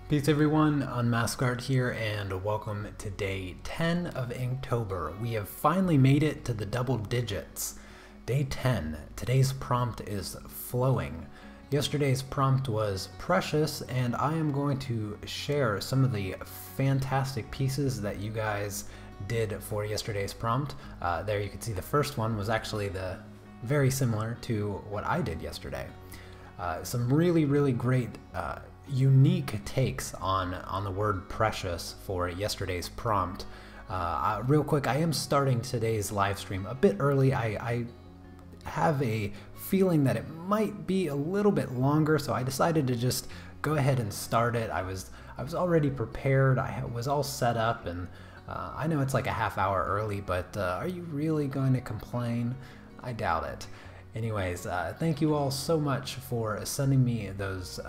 Peace everyone, Unmasked here, and welcome to day 10 of Inktober. We have finally made it to the double digits. Day 10. Today's prompt is flowing. Yesterday's prompt was precious, and I am going to share some of the fantastic pieces that you guys did for yesterday's prompt. There you can see the first one was actually very similar to what I did yesterday. Some really great unique takes on the word precious for yesterday's prompt. Real quick, I am starting today's live stream a bit early. I have a feeling that it might be a little bit longer, so I decided to just go ahead and start it. I was already prepared. I was all set up, and I know it's like a half hour early, but are you really going to complain? I doubt it. Anyways, thank you all so much for sending me those,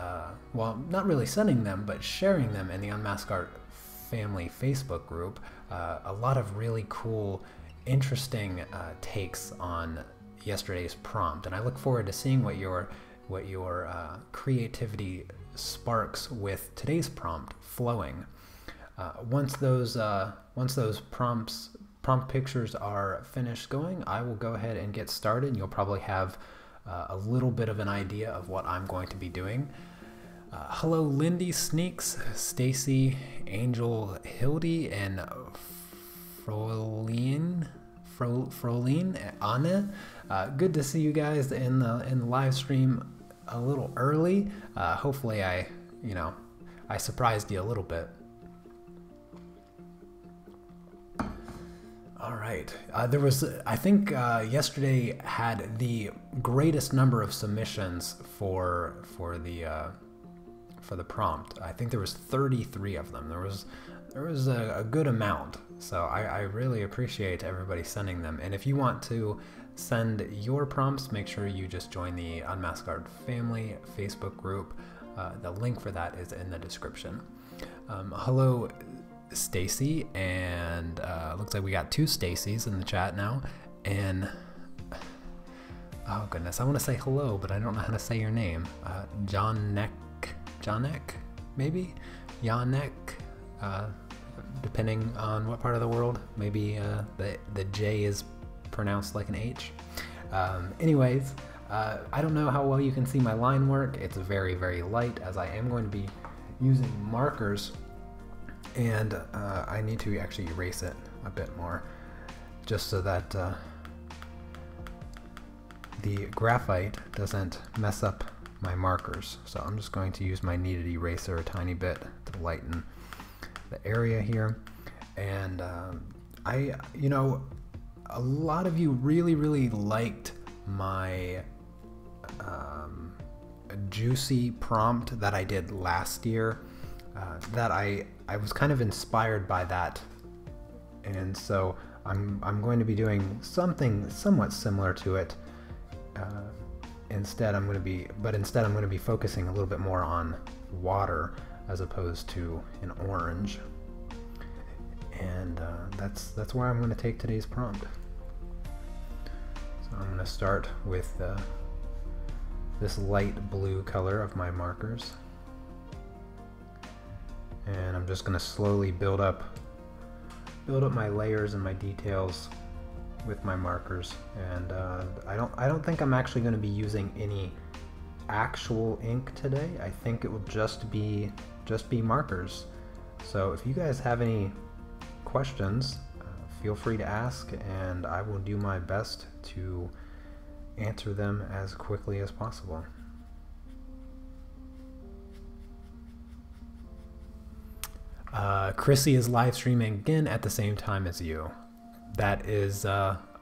well, not really sending them, but sharing them in the Unmasked Family Facebook group. A lot of really cool, interesting takes on yesterday's prompt, and I look forward to seeing what your creativity sparks with today's prompt flowing. Once those prompt pictures are finished going, I will go ahead and get started, and you'll probably have a little bit of an idea of what I'm going to be doing. Hello Lindy, Sneaks, Stacy, Angel, Hildy, and Froline, Anna. Good to see you guys in the live stream a little early. Hopefully I surprised you a little bit. All right. There was, I think, yesterday had the greatest number of submissions for the prompt. I think there was 33 of them. There was a good amount. So I really appreciate everybody sending them. And if you want to send your prompts, make sure you just join the Unmasked Family Facebook group. The link for that is in the description. Hello, Stacy, and looks like we got two Stacys in the chat now, and oh goodness, I want to say hello, but I don't know how to say your name. Jonek, maybe? Yanek, depending on what part of the world. Maybe the J is pronounced like an H. Anyways, I don't know how well you can see my line work. It's very light, as I am going to be using markers, and I need to actually erase it a bit more, just so that the graphite doesn't mess up my markers. So I'm just going to use my kneaded eraser a tiny bit to lighten the area here. And a lot of you really liked my juicy prompt that I did last year. That I was kind of inspired by that, and so I'm going to be doing something somewhat similar to it. Instead I'm going to be focusing a little bit more on water as opposed to an orange, and that's where I'm going to take today's prompt. So I'm going to start with this light blue color of my markers. And I'm just going to slowly build up my layers and my details with my markers. And I don't think I'm actually going to be using any actual ink today. I think it will just be markers. So if you guys have any questions, feel free to ask, and I will do my best to answer them as quickly as possible. Chrissy is live streaming again at the same time as you. That is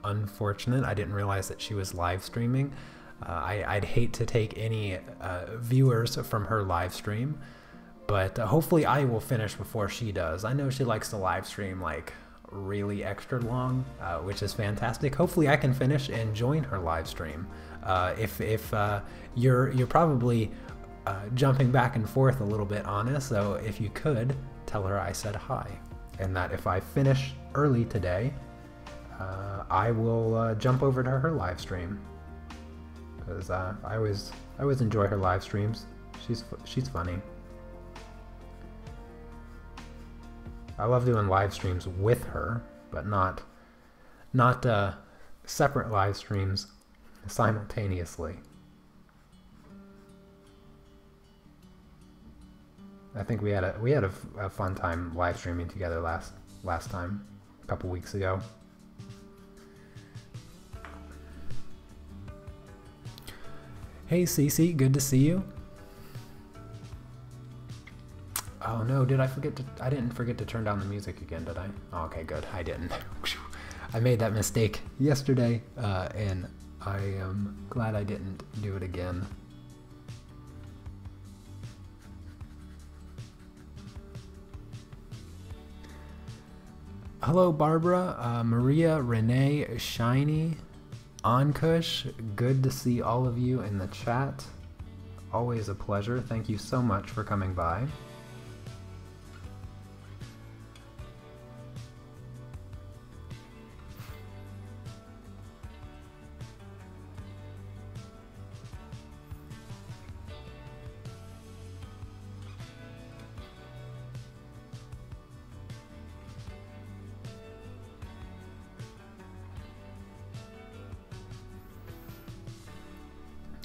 unfortunate. I didn't realize that she was live streaming. I'd hate to take any viewers from her live stream, but hopefully I will finish before she does. I know she likes to live stream like really extra long, which is fantastic. Hopefully I can finish and join her live stream. If you're probably jumping back and forth a little bit, Anna, so if you could tell her I said hi, and that if I finish early today, I will jump over to her live stream, because I always enjoy her live streams. She's funny. I love doing live streams with her, but not separate live streams simultaneously. I think we had a fun time live streaming together last time, a couple weeks ago. Hey Cece, good to see you. Oh no, I didn't forget to turn down the music again, did I? Oh, okay, good, I didn't. I made that mistake yesterday, and I am glad I didn't do it again. Hello Barbara, Maria, Renee, Shiny, Ankush, good to see all of you in the chat. Always a pleasure. Thank you so much for coming by.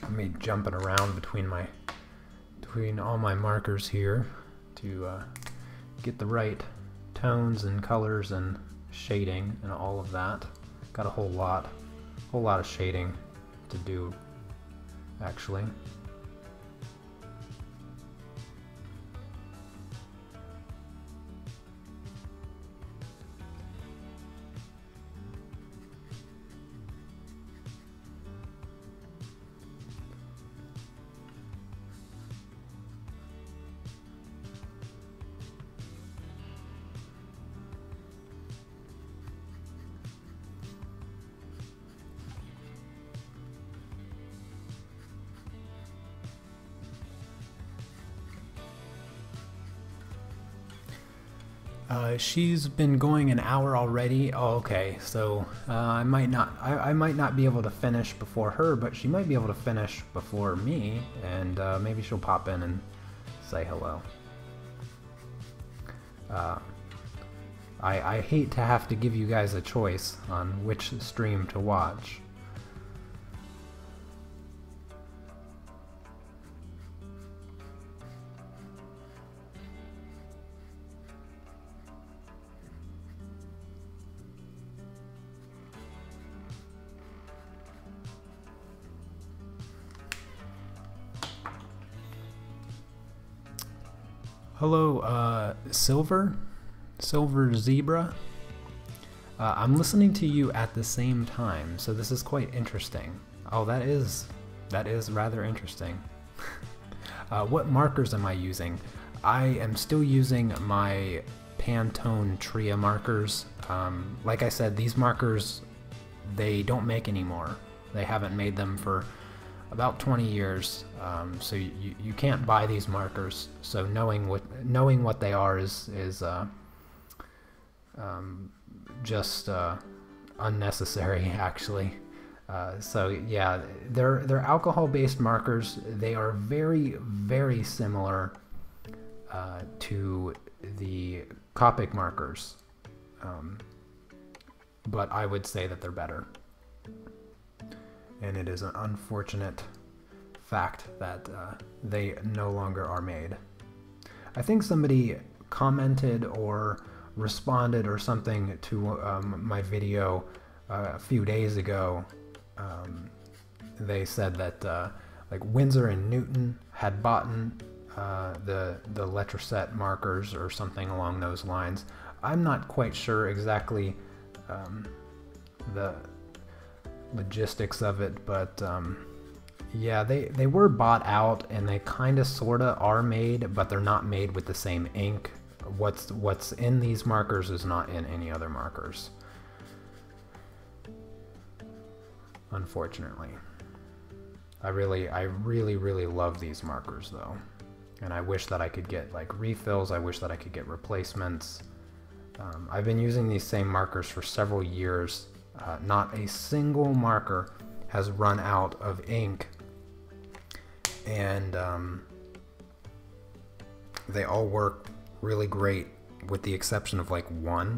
Me jumping around between all my markers here to get the right tones and colors and shading and all of that. Got a whole lot of shading to do, actually. She's been going an hour already. Oh, okay. So I might not be able to finish before her, but she might be able to finish before me, and maybe she'll pop in and say hello. I hate to have to give you guys a choice on which stream to watch. Hello, Silver Zebra. I'm listening to you at the same time, so this is quite interesting. Oh, that is rather interesting. What markers am I using? I am still using my Pantone Tria markers. Like I said, these markers, they don't make anymore. They haven't made them for about 20 years, so you can't buy these markers. So knowing what they are is just unnecessary, actually. So yeah, they're alcohol-based markers. They are very, very similar to the Copic markers, but I would say that they're better. And it is an unfortunate fact that they no longer are made. I think somebody commented or responded or something to my video a few days ago. They said that like Winsor and Newton had bought the Letraset markers or something along those lines. I'm not quite sure exactly the logistics of it, but yeah, they were bought out, and they kind of sorta are made, but they're not made with the same ink. What's in these markers is not in any other markers, unfortunately. I really love these markers though, and I wish that I could get like refills. I wish that I could get replacements. I've been using these same markers for several years. Not a single marker has run out of ink, and they all work really great, with the exception of like one.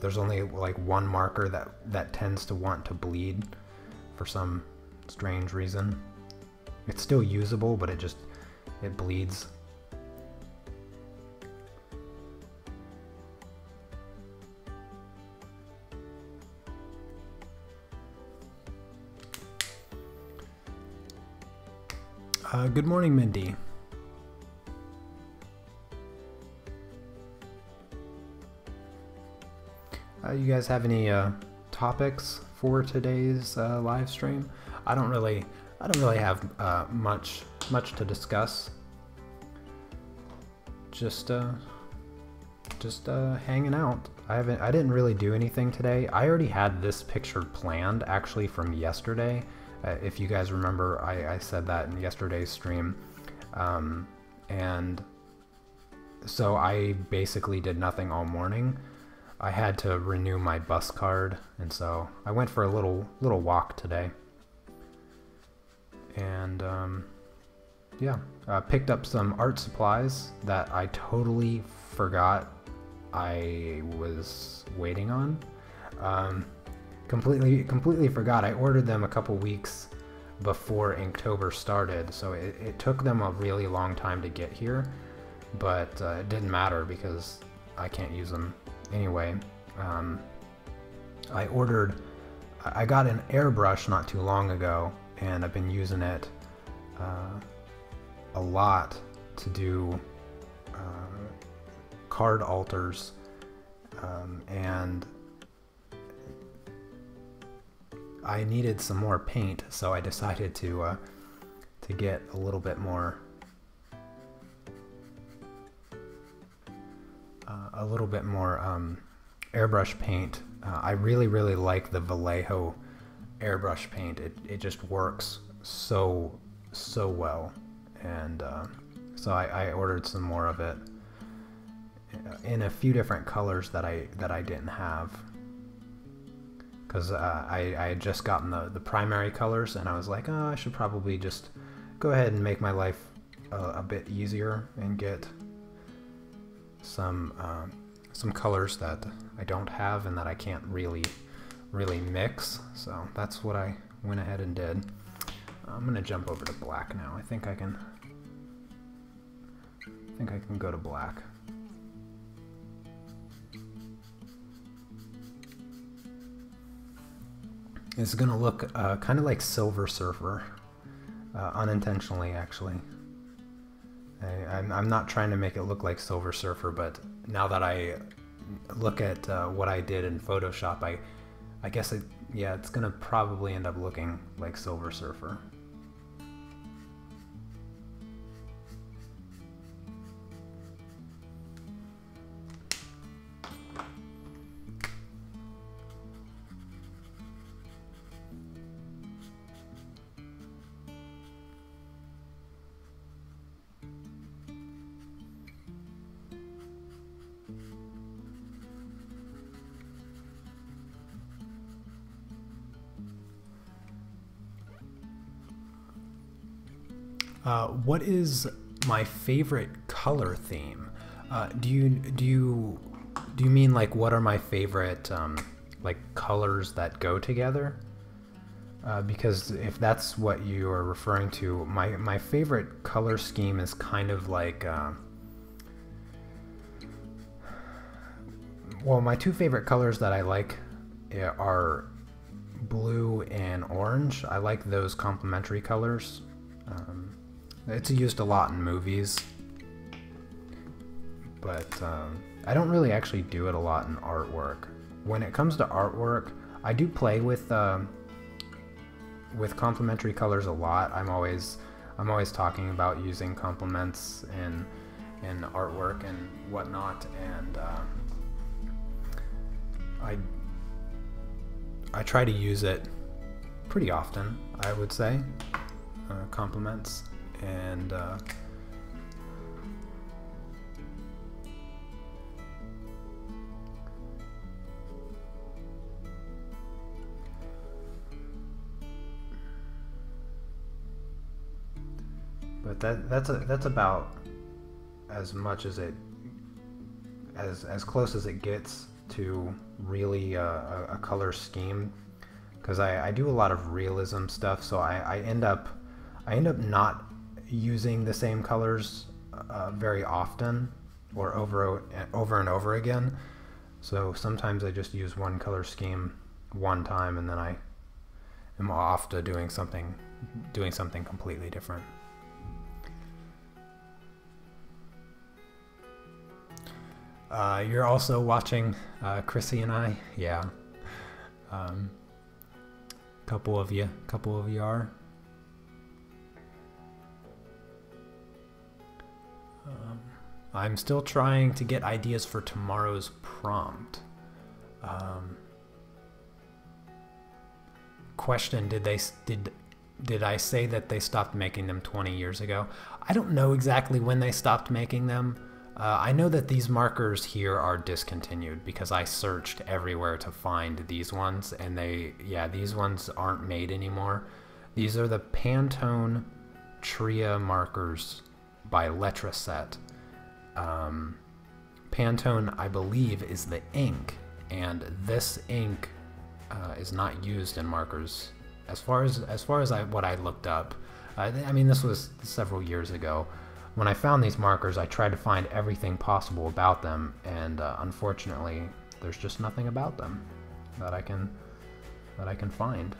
There's only like one marker that tends to want to bleed for some strange reason. It's still usable, but it bleeds. Good morning, Mindy. You guys have any topics for today's live stream? I don't really have much to discuss. Just hanging out. I didn't really do anything today. I already had this picture planned actually from yesterday. If you guys remember, I said that in yesterday's stream, and so I basically did nothing all morning. I had to renew my bus card, and so I went for a little walk today, and yeah, picked up some art supplies that I totally forgot I was waiting on. Completely forgot. I ordered them a couple weeks before Inktober started, so it took them a really long time to get here, but it didn't matter because I can't use them anyway. I got an airbrush not too long ago, and I've been using it a lot to do card alters, and I needed some more paint, so I decided to get a little bit more airbrush paint. I really like the Vallejo airbrush paint. It just works so well, and so I ordered some more of it in a few different colors that I didn't have, because I had just gotten the primary colors, and I was like, oh, I should probably just go ahead and make my life a bit easier and get some colors that I don't have and that I can't really mix. So that's what I went ahead and did. I'm gonna jump over to black now. I think I can go to black. It's gonna look kind of like Silver Surfer, unintentionally actually. I'm not trying to make it look like Silver Surfer, but now that I look at what I did in Photoshop, I guess it's gonna probably end up looking like Silver Surfer. What is my favorite color theme? Do you mean like what are my favorite like colors that go together? Because if that's what you are referring to, my favorite color scheme is kind of like well, my two favorite colors that I like are blue and orange. I like those complementary colors. It's used a lot in movies, but I don't really actually do it a lot in artwork. when it comes to artwork, I do play with complementary colors a lot. I'm always talking about using complements in artwork and whatnot, and I try to use it pretty often, I would say, complements, and but that's about as much as as close as it gets to really a color scheme, because I do a lot of realism stuff, so I end up not using the same colors very often or over and over again. So sometimes I just use one color scheme one time, and then I am off to doing something completely different. You're also watching Chrissy and I, yeah. Couple of you are. I'm still trying to get ideas for tomorrow's prompt. Question: Did I say that they stopped making them 20 years ago? I don't know exactly when they stopped making them. I know that these markers here are discontinued because I searched everywhere to find these ones, and these ones aren't made anymore. These are the Pantone Tria markers by Letraset. Pantone, I believe, is the ink, and this ink is not used in markers as far as what I looked up. I mean, this was several years ago. When I found these markers, I tried to find everything possible about them, and unfortunately, there's just nothing about them that I can find.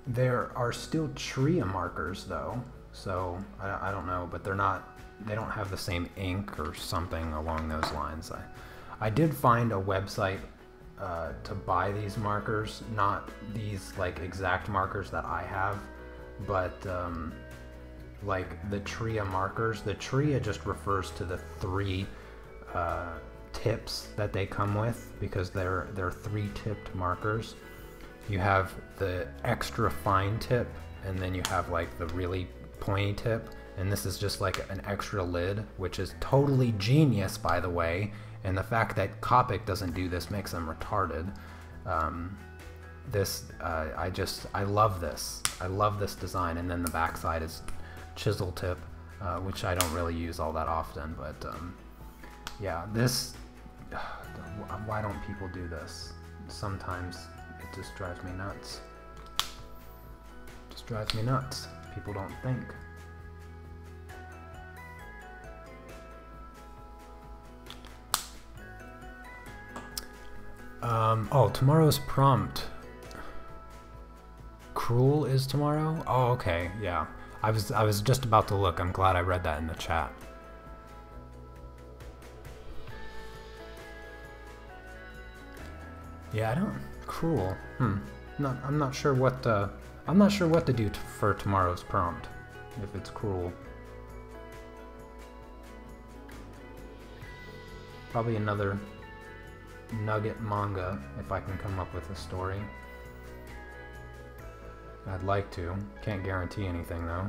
There are still Tria markers though, so I don't know, but they don't have the same ink or something along those lines. I did find a website to buy these markers, not these like exact markers that I have, but like the Tria markers. The Tria just refers to the 3 tips that they come with, because they're 3-tipped markers. You have the extra fine tip, and then you have like the really pointy tip, and this is just like an extra lid, which is totally genius, by the way, and the fact that Copic doesn't do this makes them retarded. I love this. I love this design, and then the backside is chisel tip, which I don't really use all that often, but yeah, this, why don't people do this? Sometimes it just drives me nuts. Just drives me nuts. People don't think. Oh, tomorrow's prompt. Cruel is tomorrow? Oh, okay, yeah. I was just about to look. I'm glad I read that in the chat. Yeah, I don't. Cruel. I'm not sure what to do for tomorrow's prompt. If it's cruel. Probably another nugget manga if I can come up with a story. I'd like to. Can't guarantee anything though.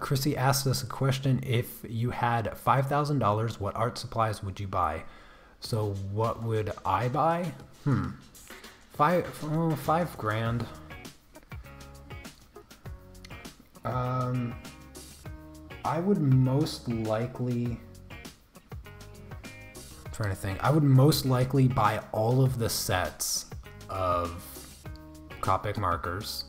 Chrissy asked us a question: if you had $5,000, what art supplies would you buy? So what would I buy? $5 grand. I would most likely trying to think. I would most likely buy all of the sets of Copic markers.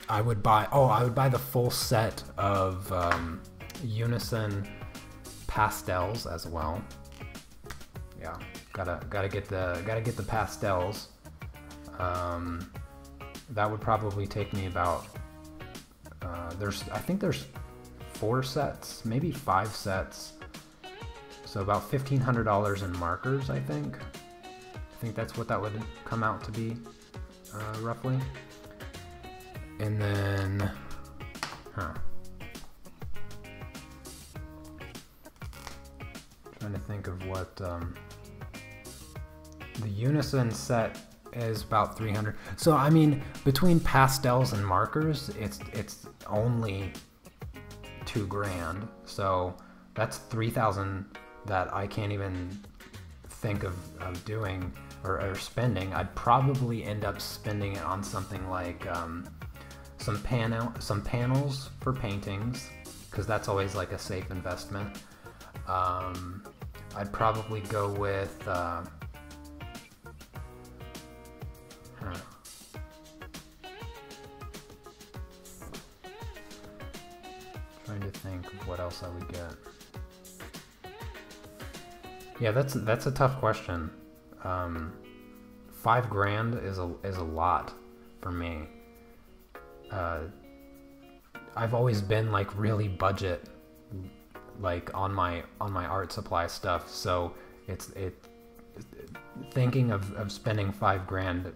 I would buy the full set of Unison pastels as well. Yeah, gotta get the pastels. That would probably take me about I think there's 4 sets, maybe 5 sets, so about $1,500 in markers. I think that's what that would come out to be, roughly. And then trying to think of what the Unison set is about 300. So I mean, between pastels and markers, it's only $2,000. So that's 3,000 that I can't even think of doing or spending. I'd probably end up spending it on something like some panels for paintings, because that's always like a safe investment. I'd probably go with trying to think of what else I would get. Yeah, that's a tough question. $5,000 is a lot for me. I've always been like really budget, like on my art supply stuff. So thinking of spending $5,000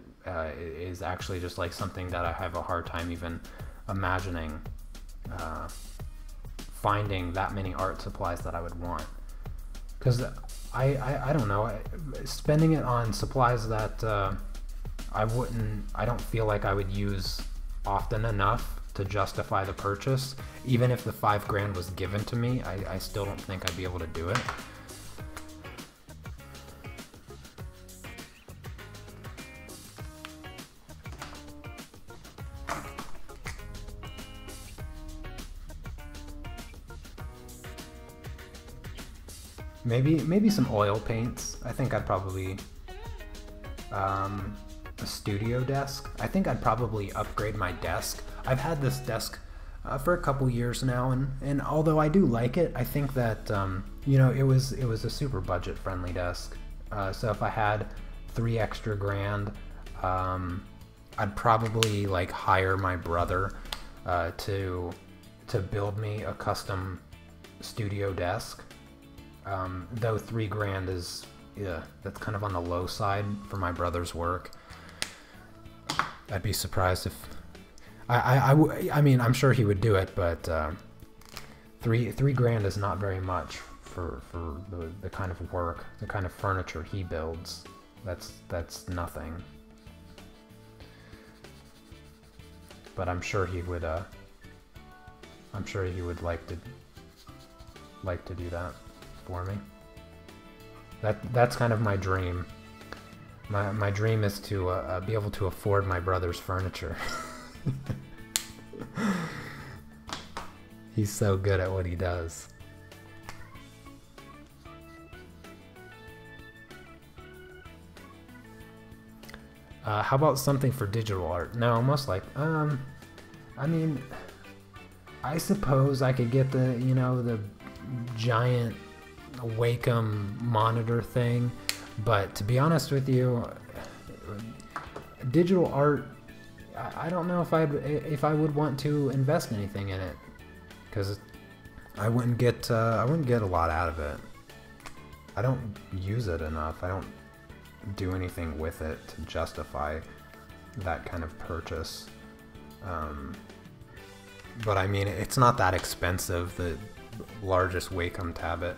is actually just like something that I have a hard time even imagining finding that many art supplies that I would want. Because I don't know, spending it on supplies that I don't feel like I would use often enough to justify the purchase. Even if the $5,000 was given to me, I still don't think I'd be able to do it. Maybe some oil paints. I think I'd probably a studio desk. I think I'd probably upgrade my desk. I've had this desk for a couple years now, and although I do like it, I think that you know, it was a super budget friendly desk. So if I had $3 extra grand, I'd probably like hire my brother to build me a custom studio desk. Though $3,000 is, yeah, that's kind of on the low side for my brother's work. I'd be surprised if I mean, I'm sure he would do it, but $3,000 is not very much for the kind of work, the kind of furniture he builds. That's nothing. But I'm sure he would like to do that for me. That's kind of my dream. My dream is to be able to afford my brother's furniture. He's so good at what he does. How about something for digital art? No, most like, I mean, I suppose I could get the, you know, the giant Wacom monitor thing, but to be honest with you, digital art, I don't know if I would want to invest anything in it, because I wouldn't get a lot out of it. I don't use it enough. I don't do anything with it to justify that kind of purchase. But I mean, it's not that expensive. The largest Wacom tablet.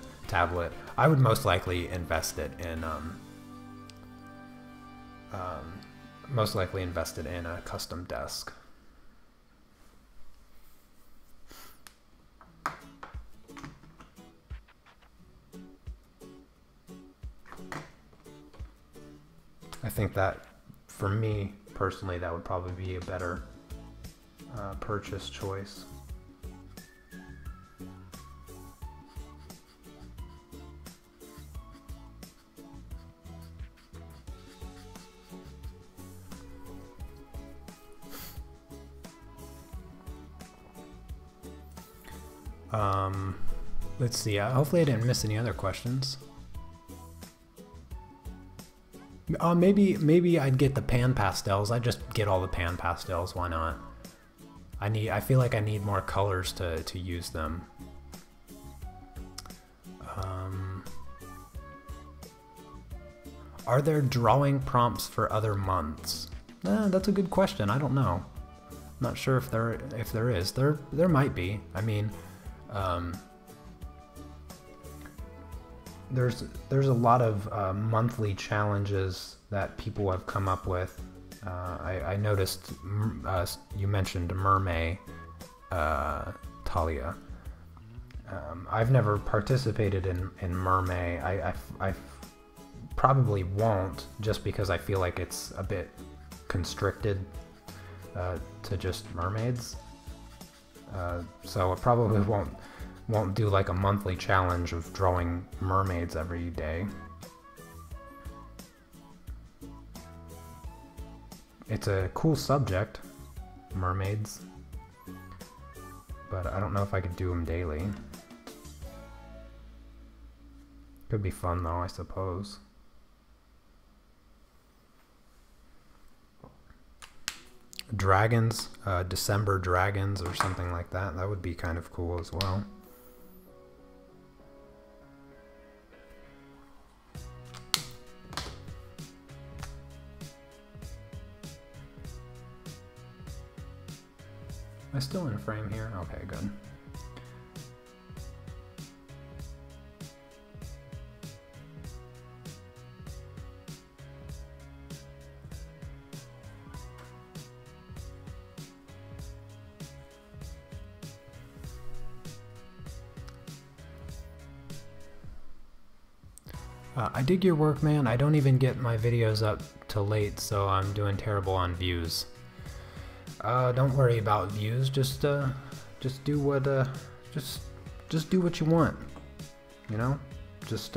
I would most likely invest it in a custom desk. I think that, for me personally, that would probably be a better purchase choice. Let's see. Hopefully I didn't miss any other questions. Maybe I'd get the pan pastels. I just get all the pan pastels. Why not? I feel like I need more colors to use them. Are there drawing prompts for other months? That's a good question. I don't know. I'm not sure if there is. There might be. I mean, there's a lot of monthly challenges that people have come up with. I noticed you mentioned Mermaid, Talia. I've never participated in Mermaid. I probably won't, just because I feel like it's a bit constricted to just mermaids. So I probably won't do like a monthly challenge of drawing mermaids every day. It's a cool subject, mermaids, but I don't know if I could do them daily. Could be fun though, I suppose. Dragons, December dragons or something like that. That would be kind of cool as well. Am I still in frame here? Okay, good. I dig your work, man. I don't even get my videos up till late, so I'm doing terrible on views. Don't worry about views. Just do what just do what you want. You know, just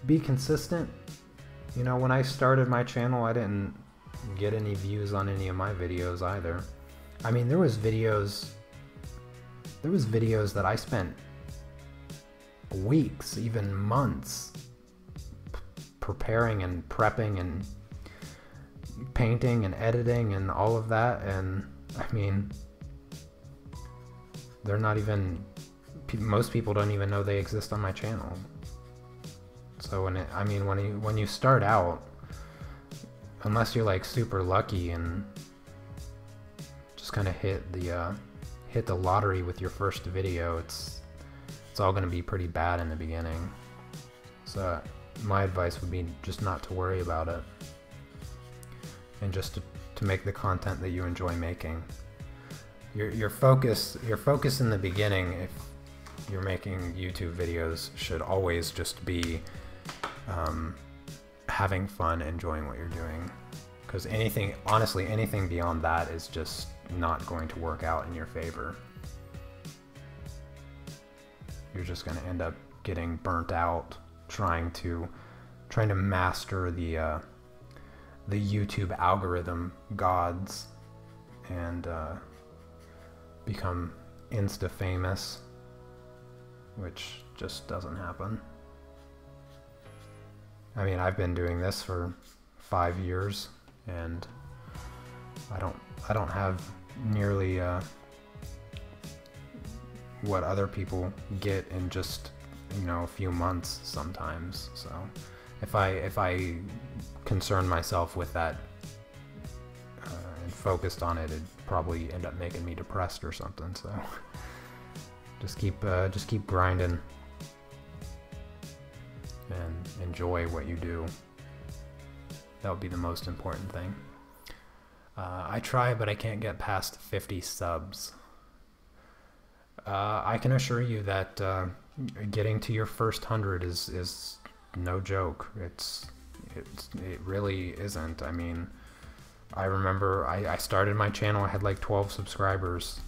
be consistent. You know, when I started my channel, I didn't get any views on any of my videos either. I mean, there was videos that I spent weeks, even months, preparing and prepping and painting and editing and all of that, and I mean, they're not even, most people don't even know they exist on my channel. So when you start out, unless you're like super lucky and just kind of hit the lottery with your first video, it's all going to be pretty bad in the beginning. So my advice would be just not to worry about it, and just to make the content that you enjoy making. Your focus in the beginning, if you're making YouTube videos, should always just be having fun, enjoying what you're doing, because honestly anything beyond that is just not going to work out in your favor. You're just going to end up getting burnt out trying to master the YouTube algorithm gods and become insta famous, which just doesn't happen. I mean, I've been doing this for 5 years, and I don't have nearly what other people get in just, you know, a few months sometimes. So if I concern myself with that and focused on it, it'd probably end up making me depressed or something. So just keep grinding and enjoy what you do. That would be the most important thing. I try, but I can't get past 50 subs. I can assure you that getting to your first 100 is no joke. It really isn't. I mean, I remember I started my channel, I had like 12 subscribers,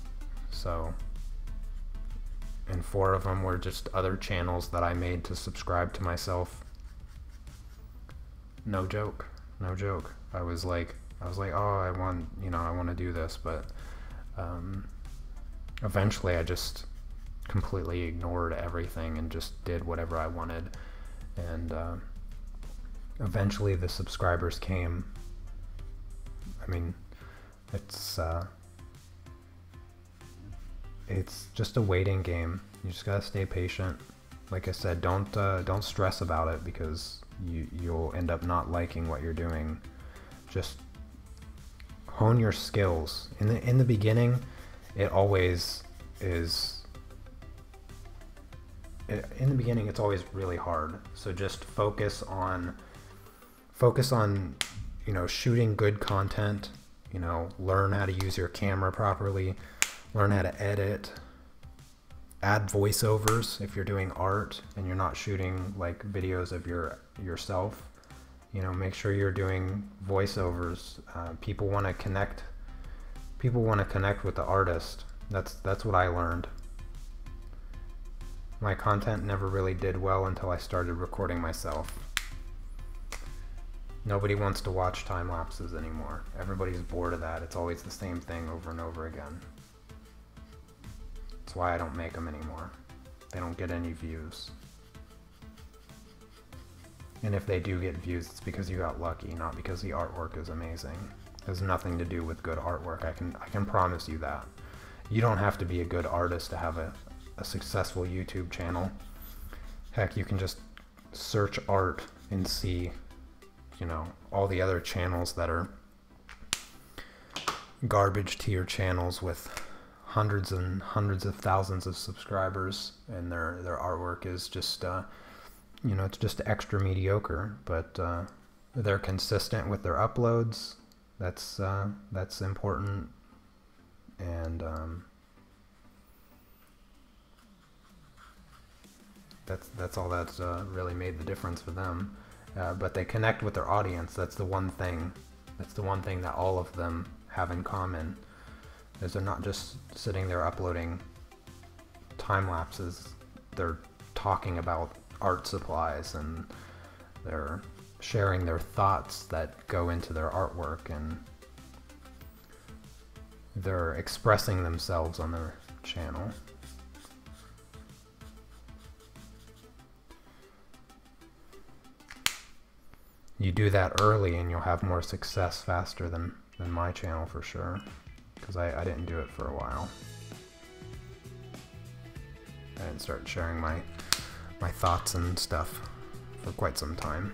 so, and 4 of them were just other channels that I made to subscribe to myself. No joke, no joke. I was like, oh, I want to do this, but eventually I just completely ignored everything and just did whatever I wanted. And eventually the subscribers came. I mean, it's just a waiting game. You just gotta stay patient. Like I said, don't stress about it, because you'll end up not liking what you're doing. Just hone your skills. In the beginning, it always is. In the beginning, it's always really hard. So just focus on you know, shooting good content. You know, learn how to use your camera properly. Learn how to edit. Add voiceovers if you're doing art and you're not shooting like videos of yourself. You know, make sure you're doing voiceovers. People want to connect. People want to connect with the artist. That's what I learned. My content never really did well until I started recording myself. Nobody wants to watch time lapses anymore. Everybody's bored of that. It's always the same thing over and over again. That's why I don't make them anymore. They don't get any views. And if they do get views, it's because you got lucky, not because the artwork is amazing. It has nothing to do with good artwork. I can promise you that. You don't have to be a good artist to have a successful YouTube channel. Heck, you can just search art and see, you know, all the other channels that are garbage tier channels with hundreds and hundreds of thousands of subscribers, and their artwork is just you know, it's just extra mediocre, but they're consistent with their uploads. That's important. And that's all that's really made the difference for them. But they connect with their audience. That's the one thing that all of them have in common, is they're not just sitting there uploading time lapses. They're talking about art supplies, and they're sharing their thoughts that go into their artwork, and they're expressing themselves on their channel. You do that early and you'll have more success faster than my channel for sure, because I didn't do it for a while. I didn't start sharing my thoughts and stuff for quite some time.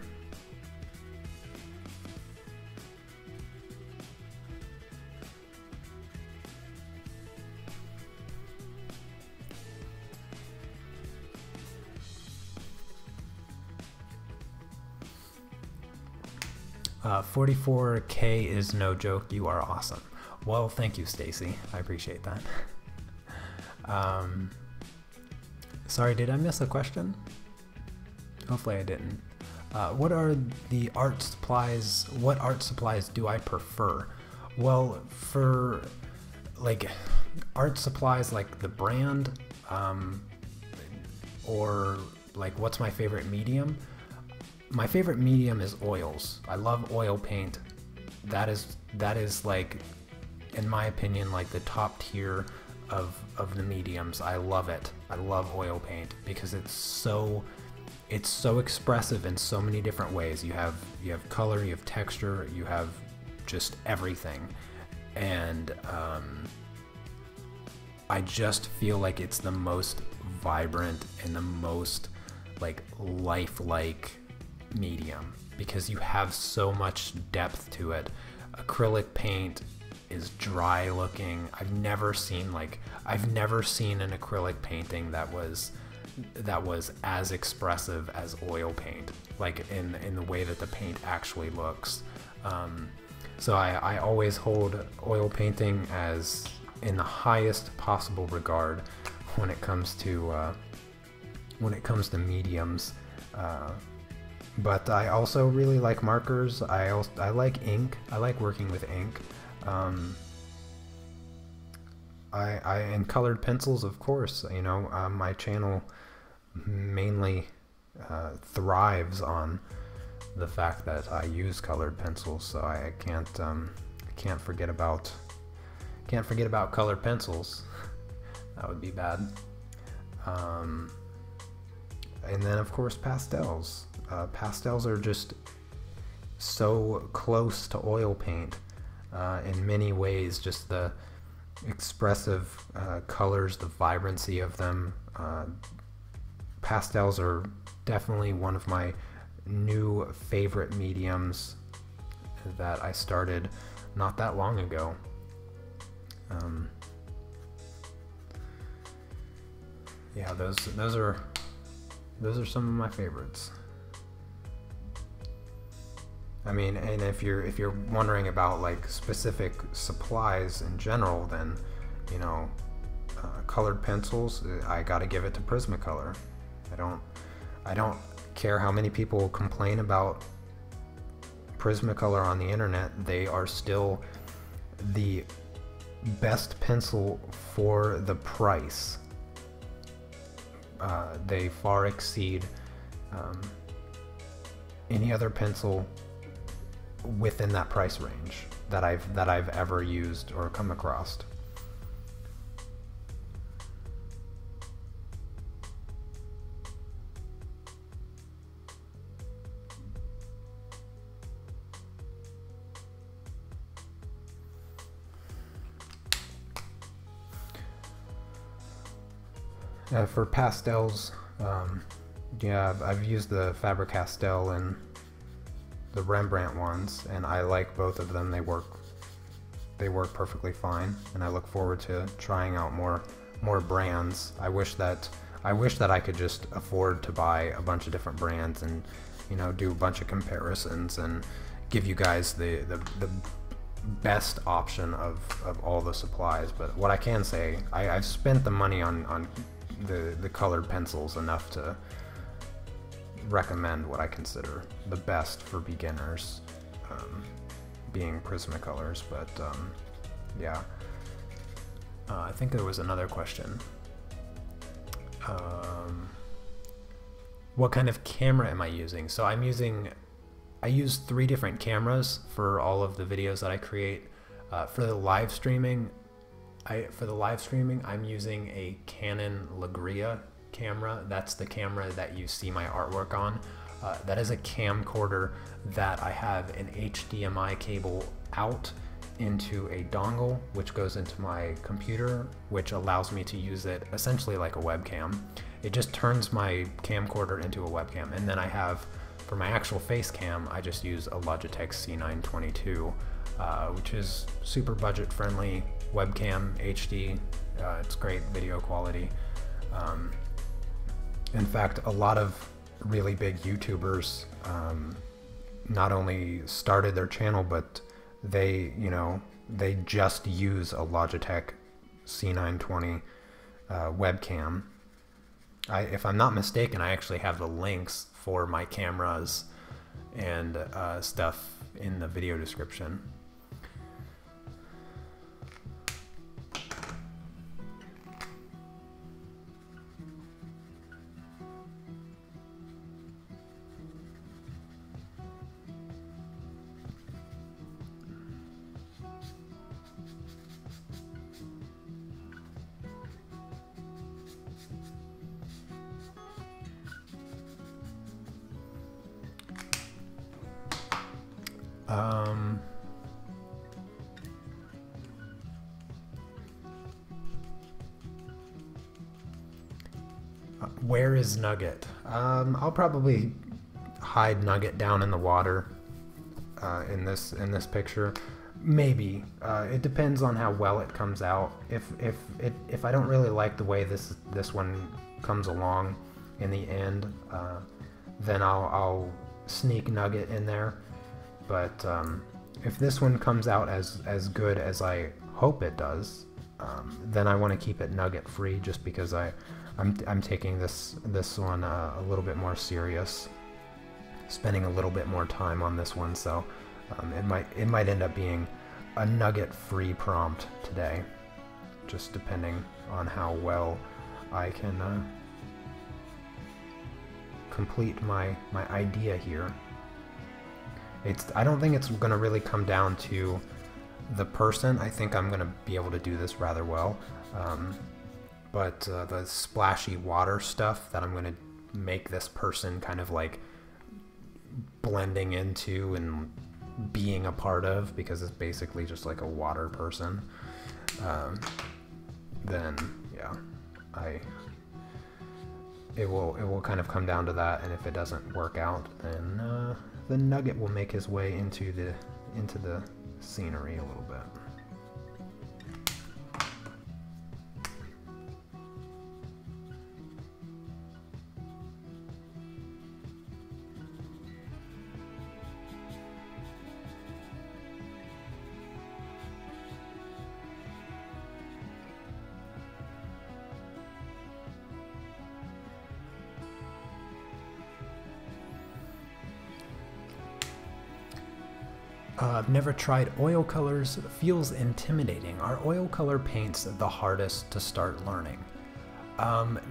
$44K is no joke. You are awesome. Well, thank you, Stacy. I appreciate that. Sorry, did I miss a question? Hopefully I didn't. What are the art supplies? What art supplies do I prefer? Well, for like art supplies, like the brand, or like what's my favorite medium? My favorite medium is oils. I love oil paint. That is like, in my opinion, like the top tier of the mediums. I love it. I love oil paint because it's so expressive in so many different ways. You have color, you have texture, you have just everything, and I just feel like it's the most vibrant and the most like lifelike medium, because you have so much depth to it. Acrylic paint is dry looking. I've never seen an acrylic painting that was as expressive as oil paint, like in the way that the paint actually looks. So I always hold oil painting as in the highest possible regard when it comes to mediums. But I also really like markers. I like ink. I like working with ink. And colored pencils, of course. You know, my channel mainly thrives on the fact that I use colored pencils, so I can't forget about colored pencils. That would be bad. And then of course pastels. Pastels are just so close to oil paint in many ways. Just the expressive colors, the vibrancy of them. Pastels are definitely one of my new favorite mediums that I started not that long ago. Yeah, those are some of my favorites. I mean, and if you're wondering about like specific supplies in general, then you know, colored pencils, I gotta give it to Prismacolor. I don't care how many people complain about Prismacolor on the internet. They are still the best pencil for the price. They far exceed any other pencil within that price range that I've ever used or come across. For pastels, yeah, I've used the Faber-Castell and the Rembrandt ones, and I like both of them. They work perfectly fine, and I look forward to trying out more brands. I wish that I could just afford to buy a bunch of different brands and, you know, do a bunch of comparisons and give you guys the best option of all the supplies. But what I can say, I've spent the money on the colored pencils enough to recommend what I consider the best for beginners, being Prismacolors. But yeah, I think there was another question. What kind of camera am I using? So I use 3 different cameras for all of the videos that I create. For the live streaming, I'm using a Canon Legria camera. That's the camera that you see my artwork on. That is a camcorder that I have an HDMI cable out into a dongle, which goes into my computer, which allows me to use it essentially like a webcam. It just turns my camcorder into a webcam. And then I have, for my actual face cam, I just use a Logitech C922, which is super budget friendly webcam, HD. It's great video quality. In fact, a lot of really big YouTubers not only started their channel, but they just use a Logitech C920 webcam. If I'm not mistaken, I actually have the links for my cameras and stuff in the video description. Where is Nugget? I'll probably hide Nugget down in the water in this picture. Maybe. It depends on how well it comes out. If I don't really like the way this one comes along in the end, then I'll sneak Nugget in there. But if this one comes out as good as I hope it does, then I want to keep it Nugget free, just because I'm taking this one a little bit more serious, spending a little bit more time on this one. So it might end up being a Nugget free prompt today, just depending on how well I can complete my idea here. I don't think it's going to really come down to the person. I think I'm going to be able to do this rather well. but the splashy water stuff that I'm going to make this person kind of like blending into and being a part of, because it's basically just like a water person, then yeah, it will kind of come down to that. And if it doesn't work out, then the nugget will make his way into the scenery a little bit. I've never tried oil colors. Feels intimidating. Are oil color paints the hardest to start learning?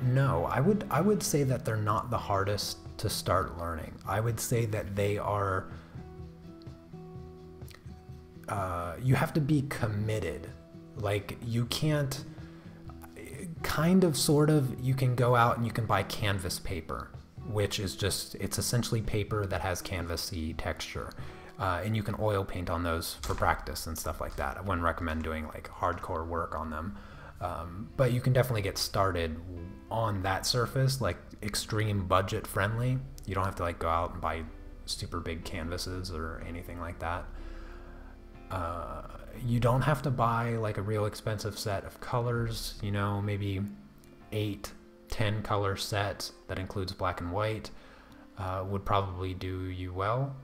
No, I would say that they're not the hardest to start learning. I would say that they are, you have to be committed. Like, you can't, kind of, sort of, you can go out and you can buy canvas paper, which is just, it's essentially paper that has canvasy texture. And you can oil paint on those for practice and stuff like that. I wouldn't recommend doing like hardcore work on them. But you can definitely get started on that surface, like extreme budget friendly. You don't have to like go out and buy super big canvases or anything like that. You don't have to buy like a real expensive set of colors, you know, maybe 8-10 color set that includes black and white would probably do you well,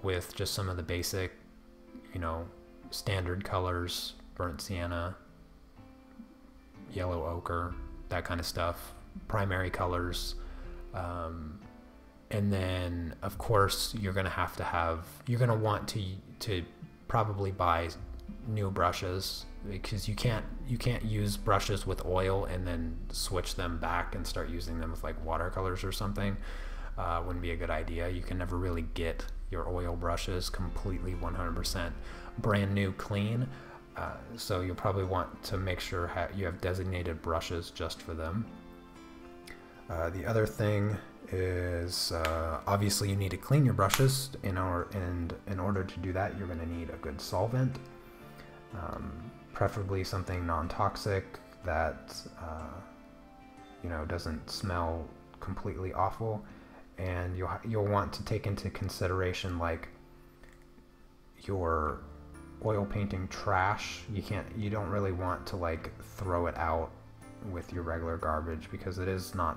with just some of the basic, you know, standard colors, burnt sienna, yellow ochre, that kind of stuff, primary colors. And then of course you're going to want to probably buy new brushes, because you can't use brushes with oil and then switch them back and start using them with like watercolors or something. Wouldn't be a good idea. You can never really get your oil brushes completely 100% brand new clean, so you'll probably want to make sure you have designated brushes just for them. The other thing is obviously you need to clean your brushes, and in order to do that you're going to need a good solvent, preferably something non-toxic that you know, doesn't smell completely awful. And you'll want to take into consideration like your oil painting trash. You don't really want to like throw it out with your regular garbage, because it's not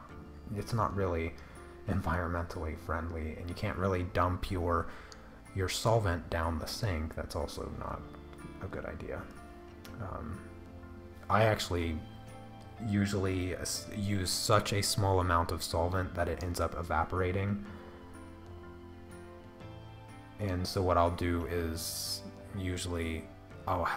really environmentally friendly, and you can't really dump your solvent down the sink. That's also not a good idea. I actually usually use such a small amount of solvent that it ends up evaporating, and so what I'll do is usually I'll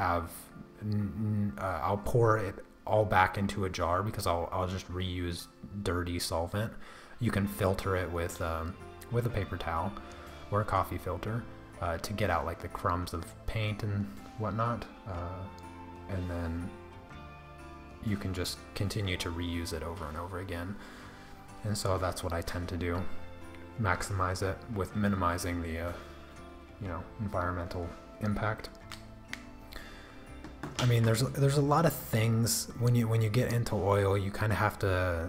pour it all back into a jar, because I'll just reuse dirty solvent. You can filter it with a paper towel or a coffee filter to get out like the crumbs of paint and whatnot, and then you can just continue to reuse it over and over again. And so that's what I tend to do, maximize it with minimizing the you know, environmental impact. I mean, there's a lot of things when you get into oil, you kind of have to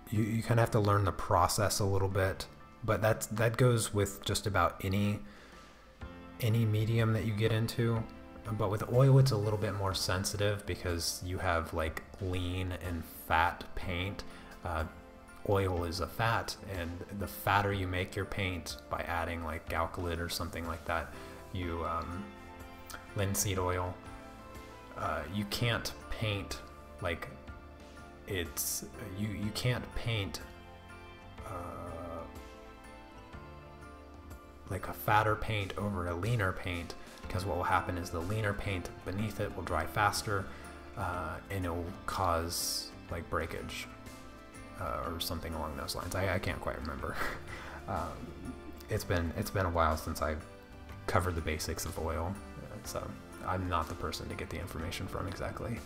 you kind of have to learn the process a little bit, but that goes with just about any medium that you get into. But with oil, it's a little bit more sensitive, because you have like lean and fat paint. Oil is a fat, and the fatter you make your paint by adding like alkylate or something like that, linseed oil, you can't paint like you can't paint like a fatter paint over a leaner paint, because what will happen is the leaner paint beneath it will dry faster, and it will cause like breakage or something along those lines. I can't quite remember. It's been a while since I've covered the basics of oil, so I'm not the person to get the information from exactly.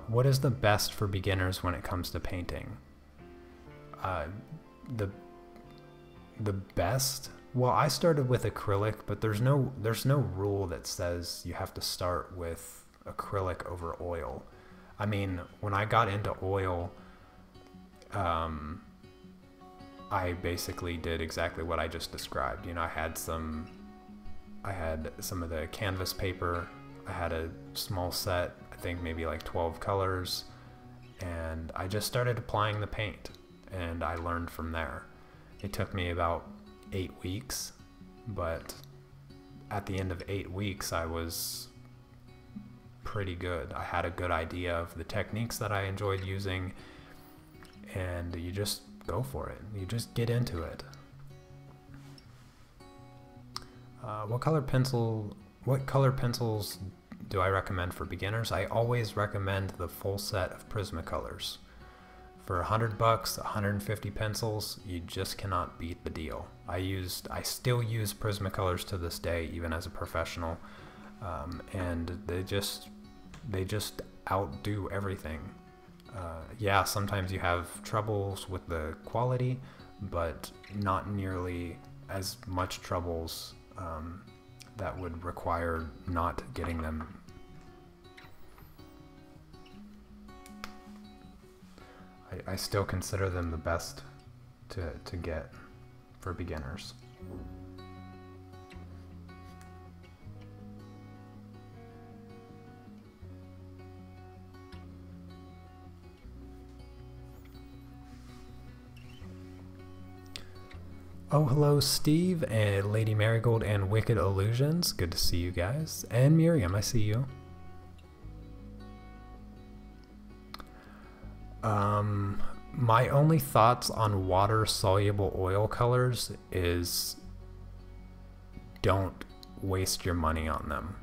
What is the best for beginners when it comes to painting? The best? Well, I started with acrylic, but there's no rule that says you have to start with acrylic over oil. I mean, when I got into oil, I basically did exactly what I just described. You know, I had some of the canvas paper. I had a small set, I think maybe like 12 colors, and I just started applying the paint, and I learned from there. It took me about 8 weeks, but at the end of 8 weeks, I was pretty good. I had a good idea of the techniques that I enjoyed using, and you just go for it. You just get into it. What color pencils do I recommend for beginners? I always recommend the full set of Prismacolors. For $100, 150 pencils, you just cannot beat the deal. I still use Prismacolors to this day, even as a professional, and they just outdo everything. Yeah, sometimes you have troubles with the quality, but not nearly as much troubles that would require not getting them. I still consider them the best to get for beginners. Oh, hello, Steve and Lady Marigold and Wicked Illusions. Good to see you guys. And Miriam, I see you. My only thoughts on water-soluble oil colors is don't waste your money on them.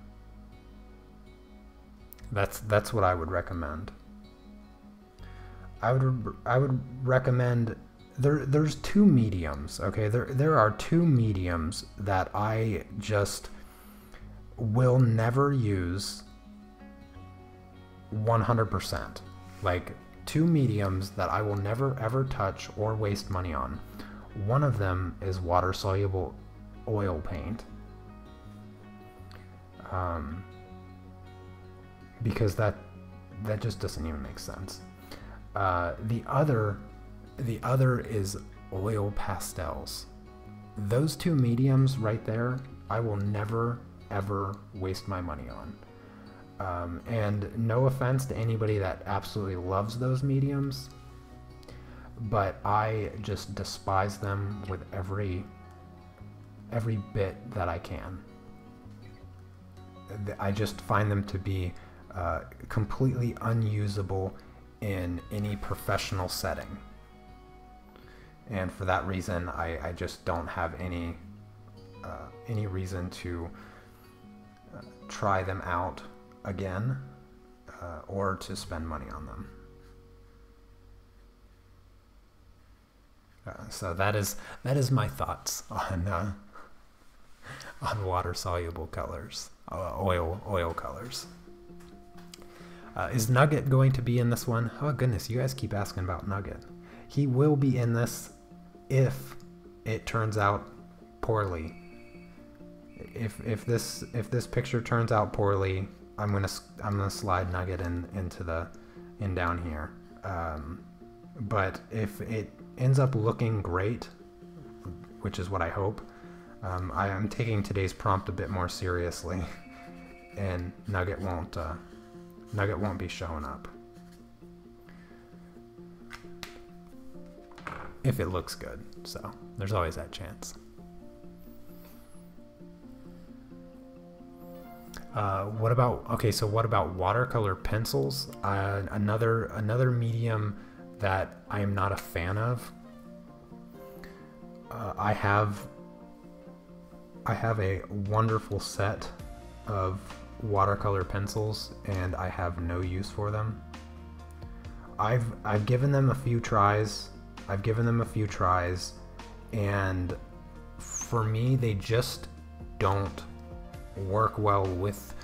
That's what I would recommend. I would recommend there's two mediums, okay? There are two mediums that I just will never use 100%. Like, two mediums that I will never ever touch or waste money on. One of them is water-soluble oil paint. Because that just doesn't even make sense. The other is oil pastels. Those two mediums right there, I will never ever waste my money on. And no offense to anybody that absolutely loves those mediums, but I just despise them with every bit that I can. I just find them to be completely unusable in any professional setting. And for that reason, I just don't have any reason to try them out again, or to spend money on them. So that is my thoughts on water-soluble colors, oil colors. Is Nugget going to be in this one? Oh goodness, you guys keep asking about Nugget. He will be in this if it turns out poorly. If this picture turns out poorly, I'm gonna slide Nugget in down here. But if it ends up looking great, which is what I hope, I am taking today's prompt a bit more seriously, and Nugget won't be showing up. If it looks good, so there's always that chance. What about watercolor pencils? Another medium that I am not a fan of. I have a wonderful set of watercolor pencils, and I have no use for them. I've given them a few tries. And for me, they just don't work well with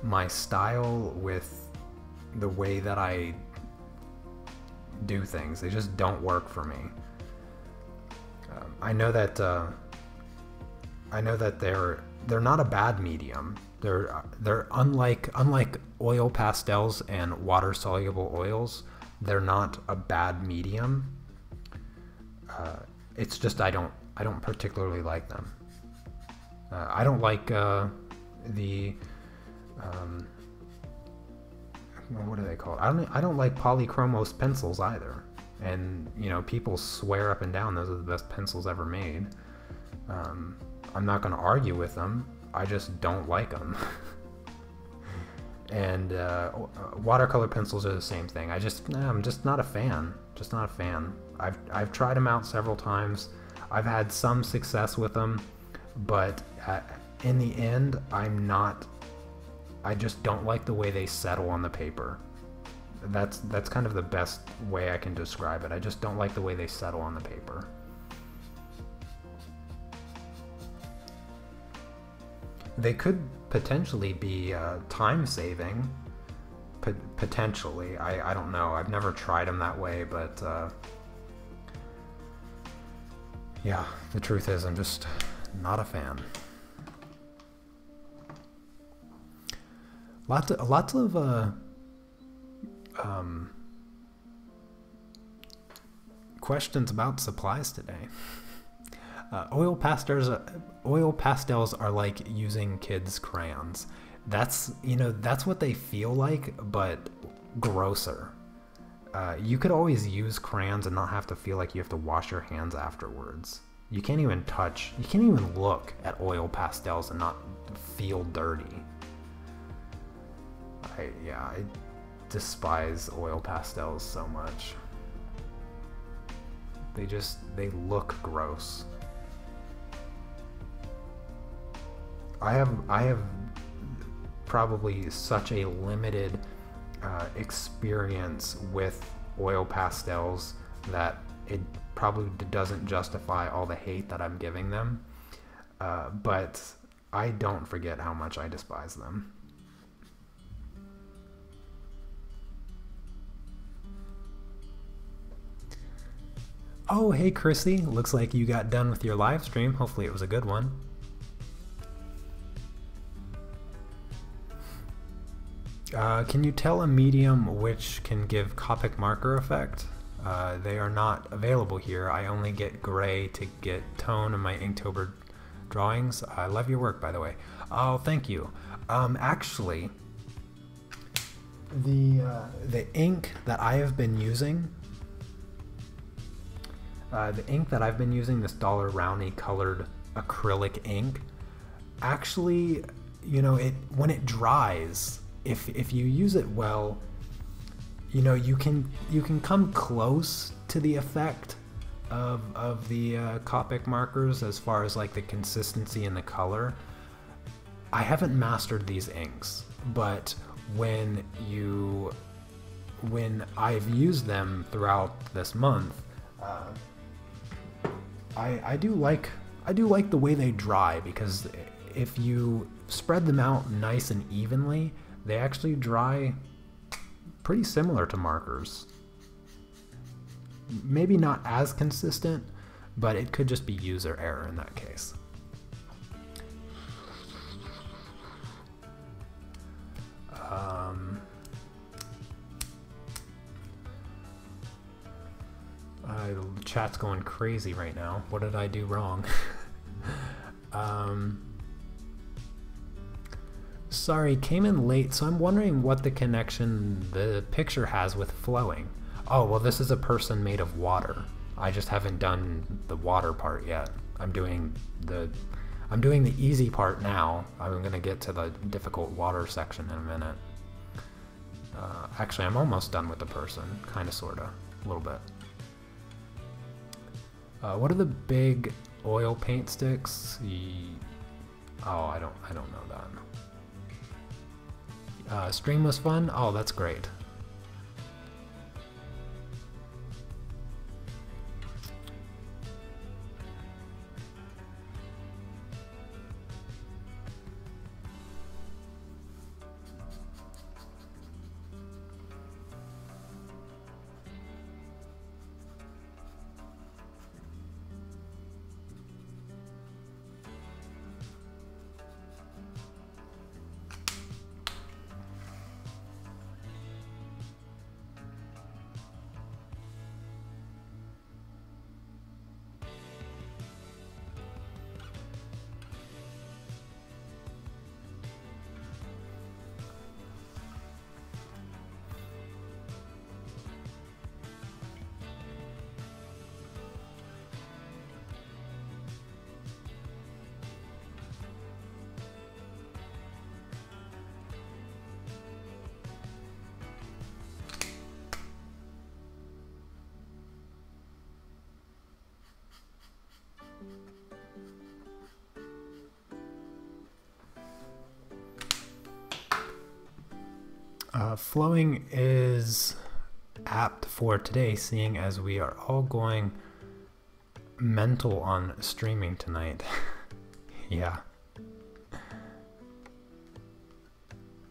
my style, with the way that I do things. They just don't work for me. I know that they're not a bad medium. They're unlike oil pastels and water soluble oils. They're not a bad medium. It's just I don't particularly like them. I don't like the what are they called? I don't like polychromos pencils either. And you know, people swear up and down those are the best pencils ever made. I'm not going to argue with them. I just don't like them. And watercolor pencils are the same thing. I'm just not a fan. Just not a fan. I've tried them out several times. I've had some success with them, but in the end, I just don't like the way they settle on the paper. That's kind of the best way I can describe it. I just don't like the way they settle on the paper. They could potentially be time-saving. Potentially. I don't know. I've never tried them that way, but yeah, the truth is I'm just not a fan. Lots of questions about supplies today. Oil pastels are like using kids' crayons. That's what they feel like, but grosser. You could always use crayons and not have to feel like you have to wash your hands afterwards. You can't even look at oil pastels and not feel dirty. I despise oil pastels so much. They look gross. I have probably such a limited experience with oil pastels that it probably doesn't justify all the hate that I'm giving them, but I don't forget how much I despise them. Oh, hey Chrissy, looks like you got done with your live stream. Hopefully it was a good one. Can you tell a medium which can give Copic marker effect? They are not available here. I only get gray to get tone in my Inktober drawings. I love your work, by the way. Oh, thank you. Actually, the ink that I have been using, this Dollar Rowney colored acrylic ink, actually, when it dries, if you use it well, you can come close to the effect of the Copic markers as far as like the consistency and the color. I haven't mastered these inks, but when I've used them throughout this month, I do like the way they dry, because if you spread them out nice and evenly, they actually dry pretty similar to markers. Maybe not as consistent, but it could just be user error in that case. The chat's going crazy right now. What did I do wrong? Sorry, came in late, so I'm wondering what the connection the picture has with flowing. Oh, well, this is a person made of water. I just haven't done the water part yet. I'm doing the easy part now. I'm gonna get to the difficult water section in a minute. Actually, I'm almost done with the person, kinda, sorta, a little bit. What are the big oil paint sticks? Oh, I don't know that. Stream was fun? Oh, that's great. Flowing is apt for today, seeing as we are all going mental on streaming tonight. Yeah.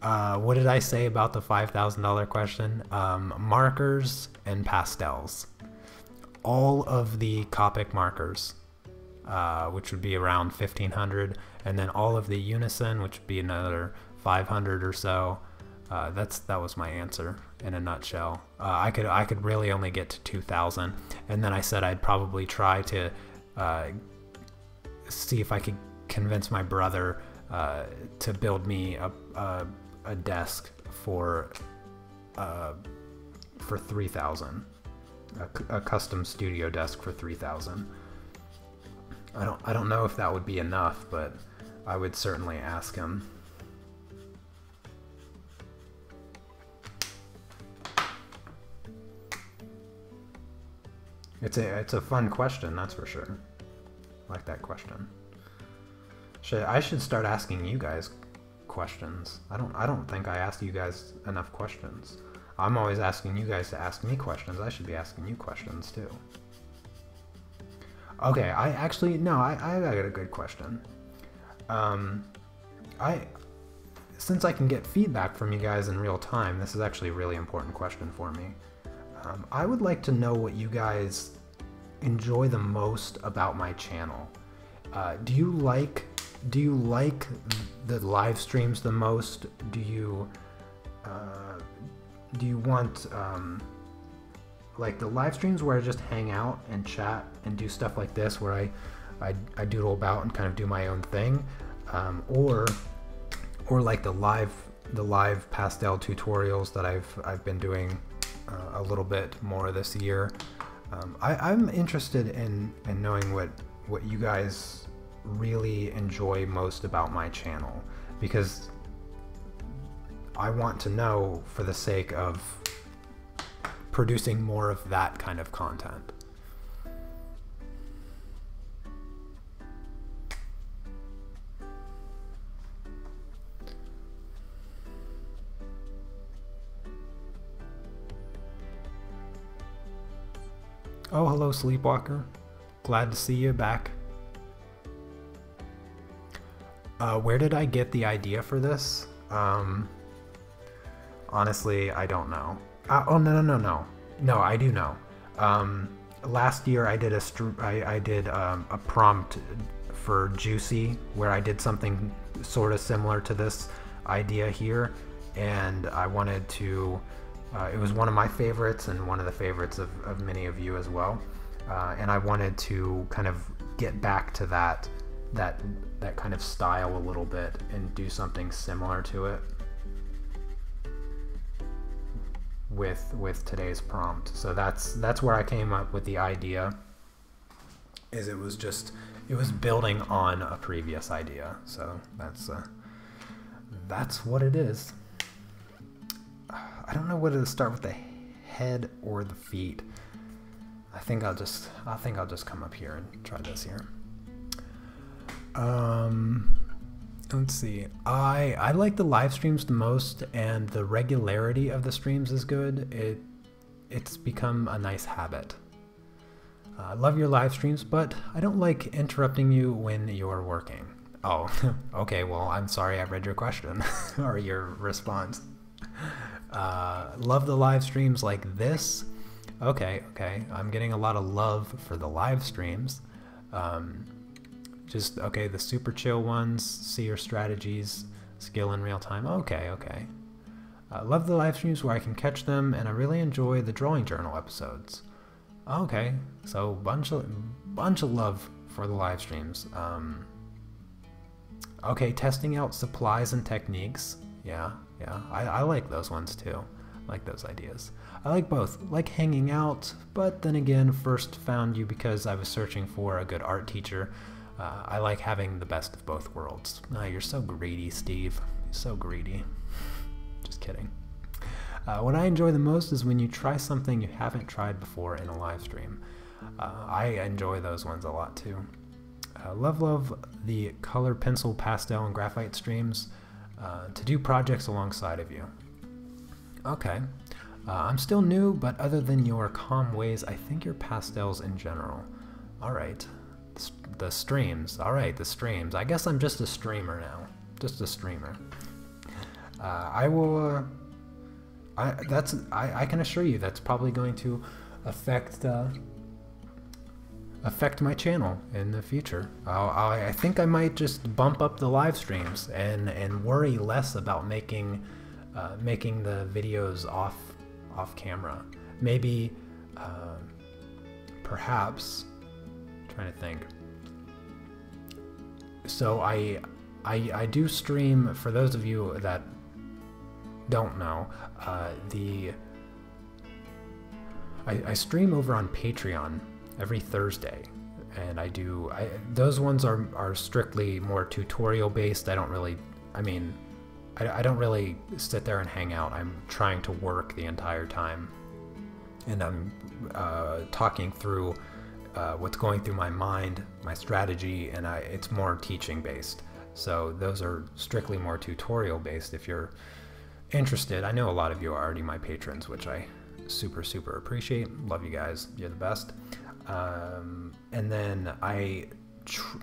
What did I say about the $5,000 question? Markers and pastels. All of the Copic markers, which would be around 1,500, and then all of the Unison, which would be another 500 or so. That was my answer in a nutshell. I could really only get to 2,000, and then I said I'd probably try to see if I could convince my brother to build me a desk for 3,000, a custom studio desk for 3,000. I don't know if that would be enough, but I would certainly ask him. It's a fun question, that's for sure. I like that question. I should start asking you guys questions. I don't think I asked you guys enough questions. I'm always asking you guys to ask me questions. I should be asking you questions too. Okay, I got a good question. Since I can get feedback from you guys in real time, this is actually a really important question for me. I would like to know what you guys enjoy the most about my channel. Do you like the live streams the most? Do you want like the live streams where I just hang out and chat and do stuff like this, where I doodle about and kind of do my own thing, or like the live pastel tutorials that I've been doing a little bit more this year. I'm interested in knowing what you guys really enjoy most about my channel, because I want to know for the sake of producing more of that kind of content. Oh, hello, Sleepwalker. Glad to see you back. Where did I get the idea for this? Honestly, I don't know. Oh, no. No, I do know. Last year I did a prompt for Juicy where I did something sort of similar to this idea here, and I wanted to it was one of my favorites and one of the favorites of many of you as well, and I wanted to kind of get back to that kind of style a little bit and do something similar to it with today's prompt. So that's where I came up with the idea. It was building on a previous idea. So that's what it is. I don't know whether to start with the head or the feet. I think I'll just come up here and try this here. Let's see. I like the live streams the most, and the regularity of the streams is good. It's become a nice habit. I love your live streams, but I don't like interrupting you when you're working. Oh, okay. Well, I'm sorry I read your question or your response. Love the live streams like this. Okay. I'm getting a lot of love for the live streams. Okay, the super chill ones, see your strategies, skill in real time. Okay. Love the live streams where I can catch them, and I really enjoy the drawing journal episodes. Okay, so bunch of love for the live streams. Okay, testing out supplies and techniques. Yeah, I like those ones too. I like those ideas. I like both. Like hanging out, but then again, first found you because I was searching for a good art teacher. I like having the best of both worlds. You're so greedy, Steve. You're so greedy. Just kidding. What I enjoy the most is when you try something you haven't tried before in a live stream. I enjoy those ones a lot too. Love the color, pencil, pastel, and graphite streams to do projects alongside of you. Okay. I'm still new, but other than your calm ways, I think your pastels in general. Alright. The streams. Alright, the streams. I guess I'm just a streamer now. Just a streamer. I will... I can assure you that's probably going to affect my channel in the future. I think I might just bump up the live streams and worry less about making the videos off camera. Maybe perhaps, trying to think. So I do stream, for those of you that don't know, I stream over on Patreon every Thursday, and those ones are strictly more tutorial based. I don't really sit there and hang out. I'm trying to work the entire time, and I'm talking through what's going through my mind, my strategy, and it's more teaching based. So those are strictly more tutorial based. If you're interested, I know a lot of you are already my patrons, which I super appreciate. Love you guys. You're the best. And then I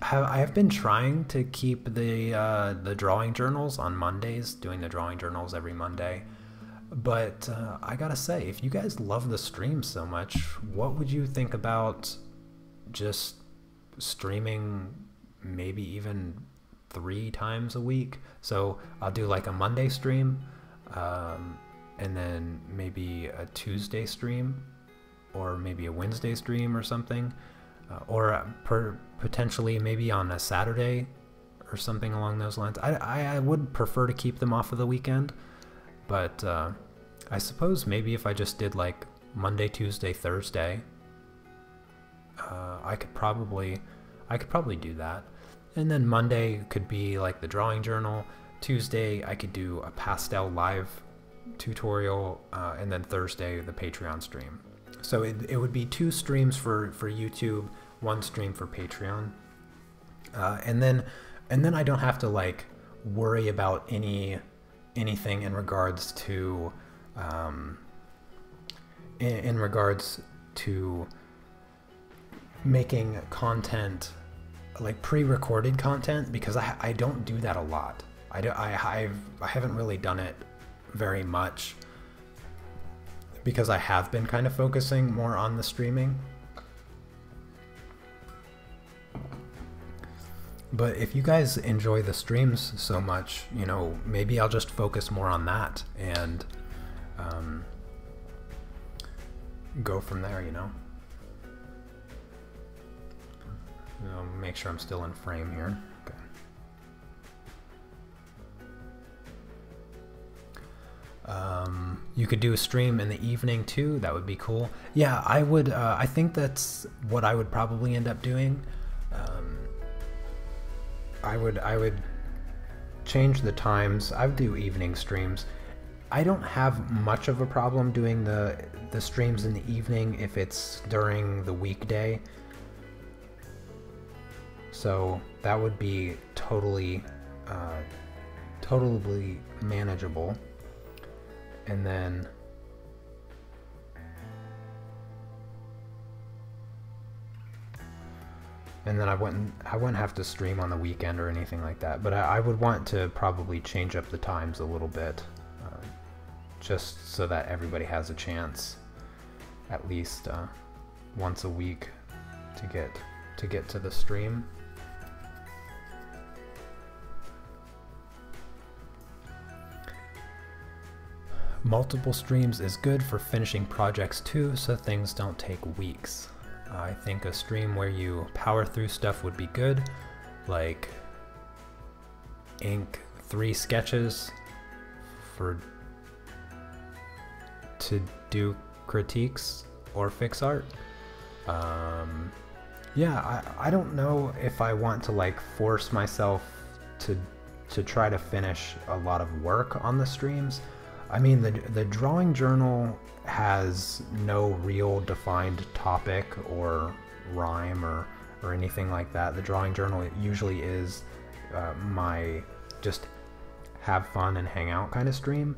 have been trying to keep the drawing journals on Mondays, doing the drawing journals every Monday. But I gotta say, if you guys love the stream so much, what would you think about just streaming maybe even 3 times a week? So I'll do like a Monday stream, and then maybe a Tuesday stream, or maybe a Wednesday stream or something, or potentially maybe on a Saturday or something along those lines. I would prefer to keep them off of the weekend, but I suppose maybe if I just did like Monday, Tuesday, Thursday, I could probably do that. And then Monday could be like the drawing journal. Tuesday I could do a pastel live tutorial, and then Thursday the Patreon stream. So it would be 2 streams for YouTube, 1 stream for Patreon, and then I don't have to like worry about anything in regards to making content, like pre-recorded content, because I don't do that a lot. I haven't really done it very much, because I have been kind of focusing more on the streaming. But if you guys enjoy the streams so much, you know, maybe I'll just focus more on that and go from there, you know. I'll make sure I'm still in frame here. Okay. You could do a stream in the evening too. That would be cool. Yeah, I would. I think that's what I would probably end up doing. I would change the times. I would do evening streams. I don't have much of a problem doing the streams in the evening if it's during the weekday. So that would be totally manageable. And then I wouldn't have to stream on the weekend or anything like that. But I would want to probably change up the times a little bit, just so that everybody has a chance, at least once a week, to get to the stream. Multiple streams is good for finishing projects too, so things don't take weeks. I think a stream where you power through stuff would be good, like ink 3 sketches to do critiques or fix art. Yeah, I don't know if I want to like force myself to try to finish a lot of work on the streams. I mean, the drawing journal has no real defined topic or rhyme or anything like that. The drawing journal usually is my just have fun and hang out kind of stream.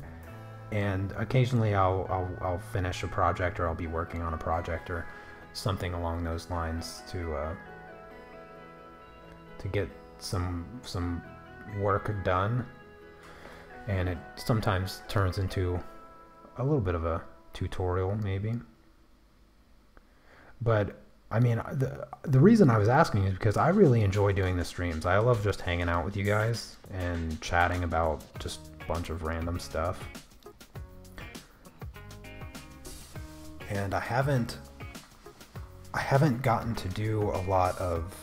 and occasionally I'll finish a project, or I'll be working on a project or something along those lines to get some work done, and it sometimes turns into a little bit of a tutorial maybe. But I mean, the reason I was asking is because I really enjoy doing the streams. I love just hanging out with you guys and chatting about just a bunch of random stuff. And I haven't gotten to do a lot of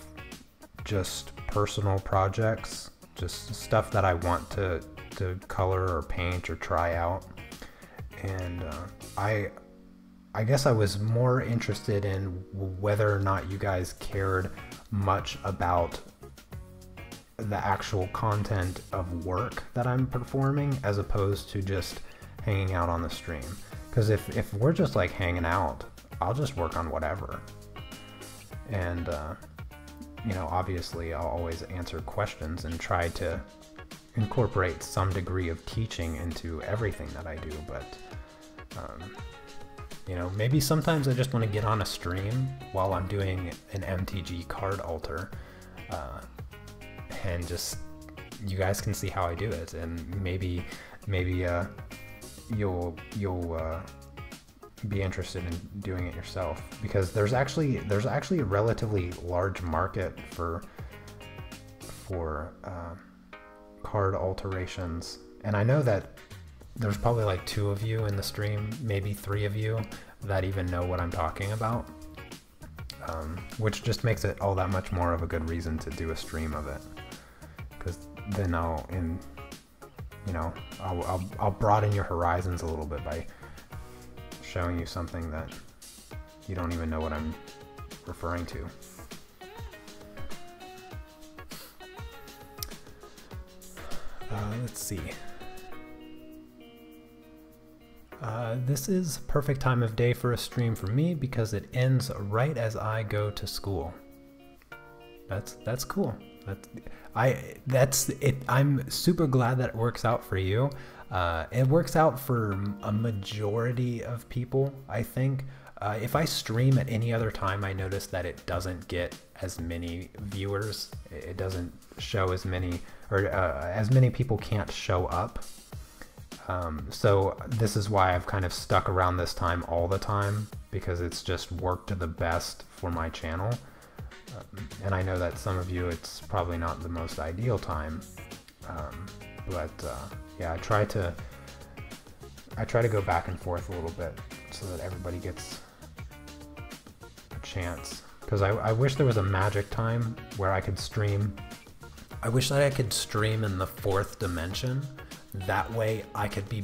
just personal projects, just stuff that I want to color or paint or try out. And I guess I was more interested in whether or not you guys cared much about the actual content of work that I'm performing, as opposed to just hanging out on the stream. Because if we're just like hanging out, I'll just work on whatever. And, you know, obviously I'll always answer questions and try to incorporate some degree of teaching into everything that I do. But, you know, maybe sometimes I just want to get on a stream while I'm doing an MTG card alter, and just, you guys can see how I do it, and maybe you'll be interested in doing it yourself, because there's actually a relatively large market for card alterations, and I know that there's probably like 2 of you in the stream, maybe 3 of you, that even know what I'm talking about, which just makes it all that much more of a good reason to do a stream of it, because then I'll broaden your horizons a little bit by showing you something that you don't even know what I'm referring to. Let's see. This is perfect time of day for a stream for me because it ends right as I go to school. That's cool. That's it. I'm super glad that it works out for you. It works out for a majority of people, I think. If I stream at any other time, I notice that it doesn't get as many viewers. It doesn't show as many, or as many people can't show up. So this is why I've kind of stuck around this time all the time, because it's just worked the best for my channel. And I know that some of you, it's probably not the most ideal time, but yeah, I try to go back and forth a little bit so that everybody gets a chance. Because I wish there was a magic time where I could stream. I wish that I could stream in the 4th dimension. That way I could be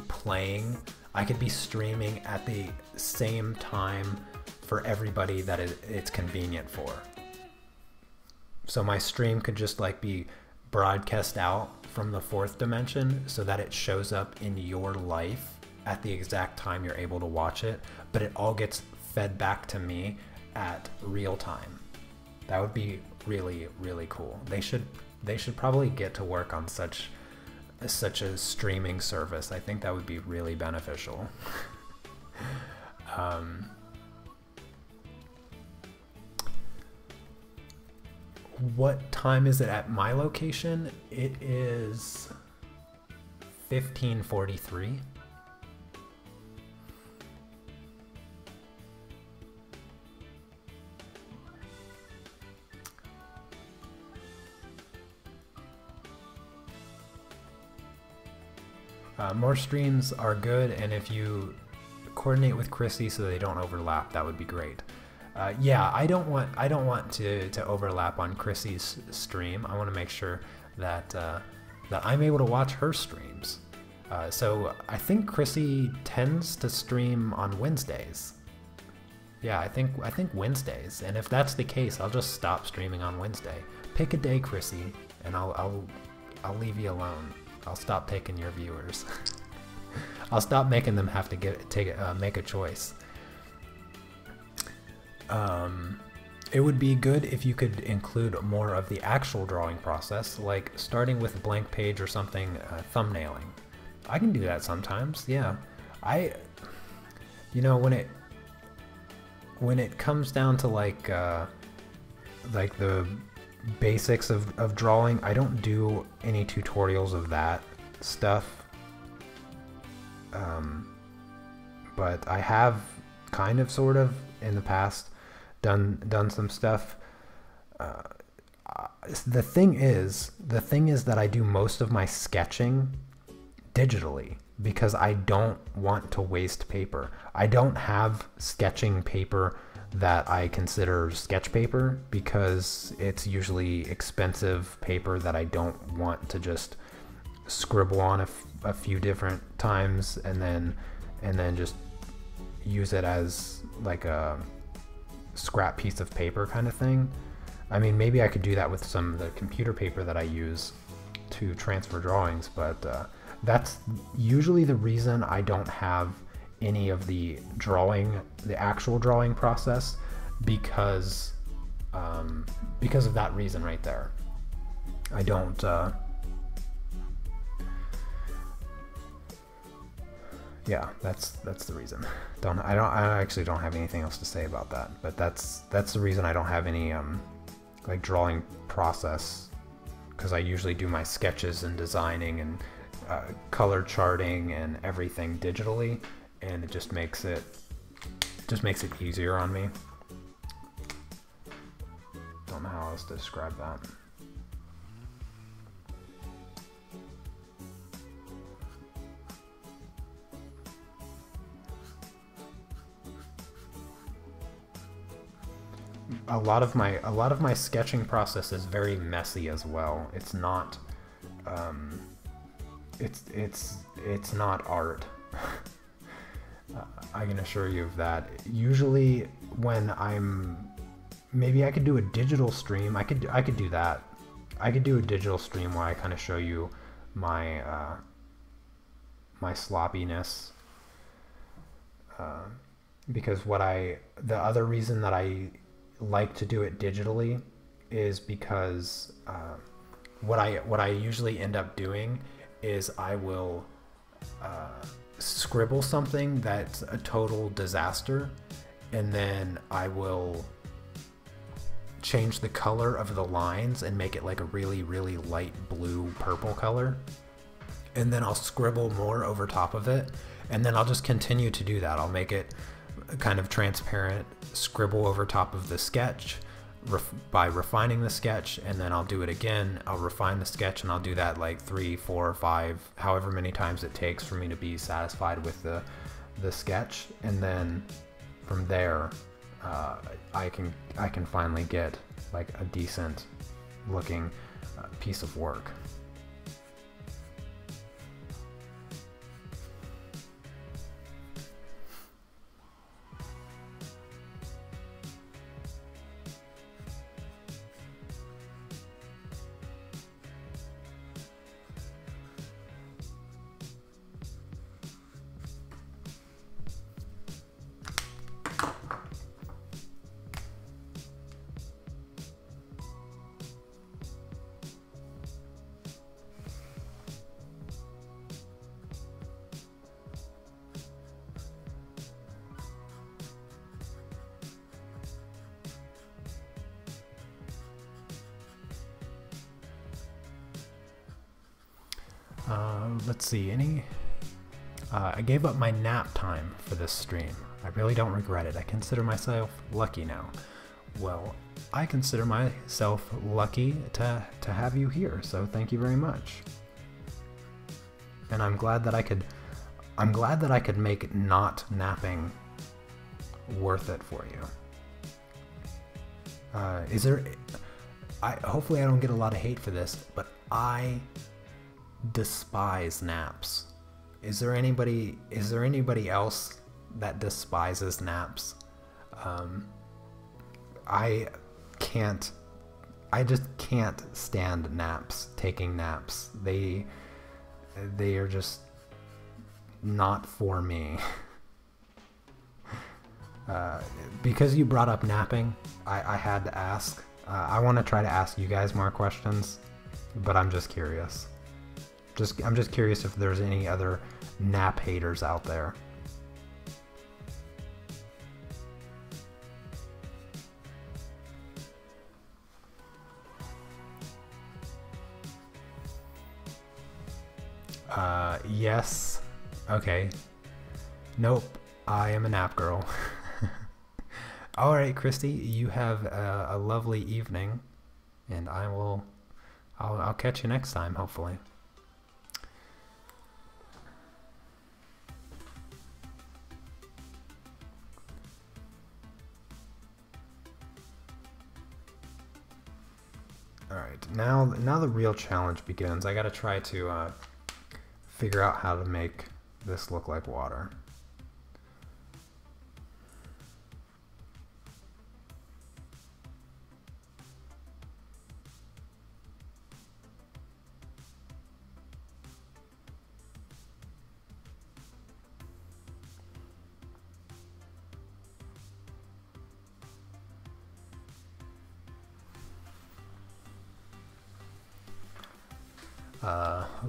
streaming at the same time for everybody that it's convenient for. So my stream could just like be broadcast out from the 4th dimension so that it shows up in your life at the exact time you're able to watch it, but it all gets fed back to me at real time. That would be really, really cool. They should probably get to work on such a streaming service. I think that would be really beneficial. What time is it at my location? It is 15:43. More streams are good, and if you coordinate with Chrissy so they don't overlap, that would be great. Yeah, I don't want to overlap on Chrissy's stream. I want to make sure that that I'm able to watch her streams. So I think Chrissy tends to stream on Wednesdays. Yeah, I think Wednesdays. And if that's the case, I'll just stop streaming on Wednesday. Pick a day, Chrissy, and I'll leave you alone. I'll stop taking your viewers. I'll stop making them have to make a choice. It would be good if you could include more of the actual drawing process, like starting with a blank page or something, thumbnailing. I can do that sometimes. Yeah, you know, when it comes down to like the basics of drawing, I don't do any tutorials of that stuff. But I have kind of sort of in the past done some stuff. The thing is that I do most of my sketching digitally because I don't want to waste paper. I don't have sketching paper that I consider sketch paper because it's usually expensive paper that I don't want to just scribble on a few different times and then just use it as like a scrap piece of paper kind of thing. I mean, maybe I could do that with some of the computer paper that I use to transfer drawings, but that's usually the reason I don't have any of the actual drawing process, because of that reason right there. I don't yeah, that's the reason. I actually don't have anything else to say about that, but that's the reason I don't have any like drawing process, because I usually do my sketches and designing and color charting and everything digitally, and it just makes it easier on me. Don't know how else to describe that. A lot of my sketching process is very messy as well. It's not it's not art. I can assure you of that. Usually when maybe I could do a digital stream. I could do that. I could do a digital stream where I kind of show you my my sloppiness. Because the other reason that I like to do it digitally is because what I usually end up doing is I will scribble something that's a total disaster, and then I will change the color of the lines and make it like a really, really light blue purple color, and then I'll scribble more over top of it, and then I'll just continue to do that. I'll make it kind of transparent, scribble over top of the sketch by refining the sketch, and then I'll do it again. I'll refine the sketch, and I'll do that like 3, 4, 5, however many times it takes for me to be satisfied with the sketch, and then from there I can finally get like a decent looking piece of work. Let's see, I gave up my nap time for this stream. I really don't regret it. I consider myself lucky now. Well, I consider myself lucky to have you here, so thank you very much. And I'm glad that I could make not napping worth it for you. Hopefully I don't get a lot of hate for this, but I despise naps. Is there anybody else that despises naps? I just can't stand naps, taking naps. They are just not for me. Because you brought up napping, I had to ask. I want to try to ask you guys more questions, but I'm just curious. I'm just curious if there's any other nap haters out there. Yes. Okay. Nope. I am a nap girl. All right, Christy, you have a lovely evening, and I'll catch you next time, hopefully. All right, now the real challenge begins. I gotta try to figure out how to make this look like water.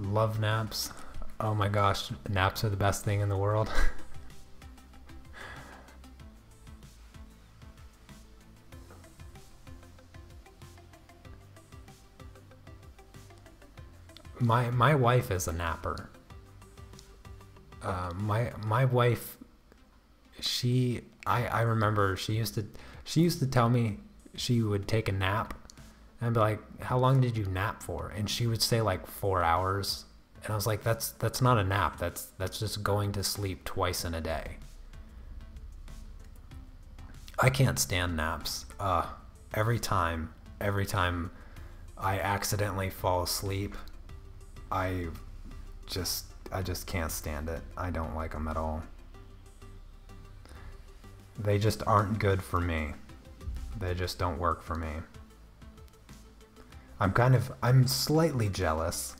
Love naps. Oh my gosh, naps are the best thing in the world. My wife is a napper. My wife, I remember she used to tell me she would take a nap, and I'd be like, how long did you nap for? And she would say like 4 hours. And I was like, that's not a nap. That's just going to sleep twice in a day. I can't stand naps. Every time I accidentally fall asleep, I just can't stand it. I don't like them at all. They just aren't good for me. They just don't work for me. I'm slightly jealous.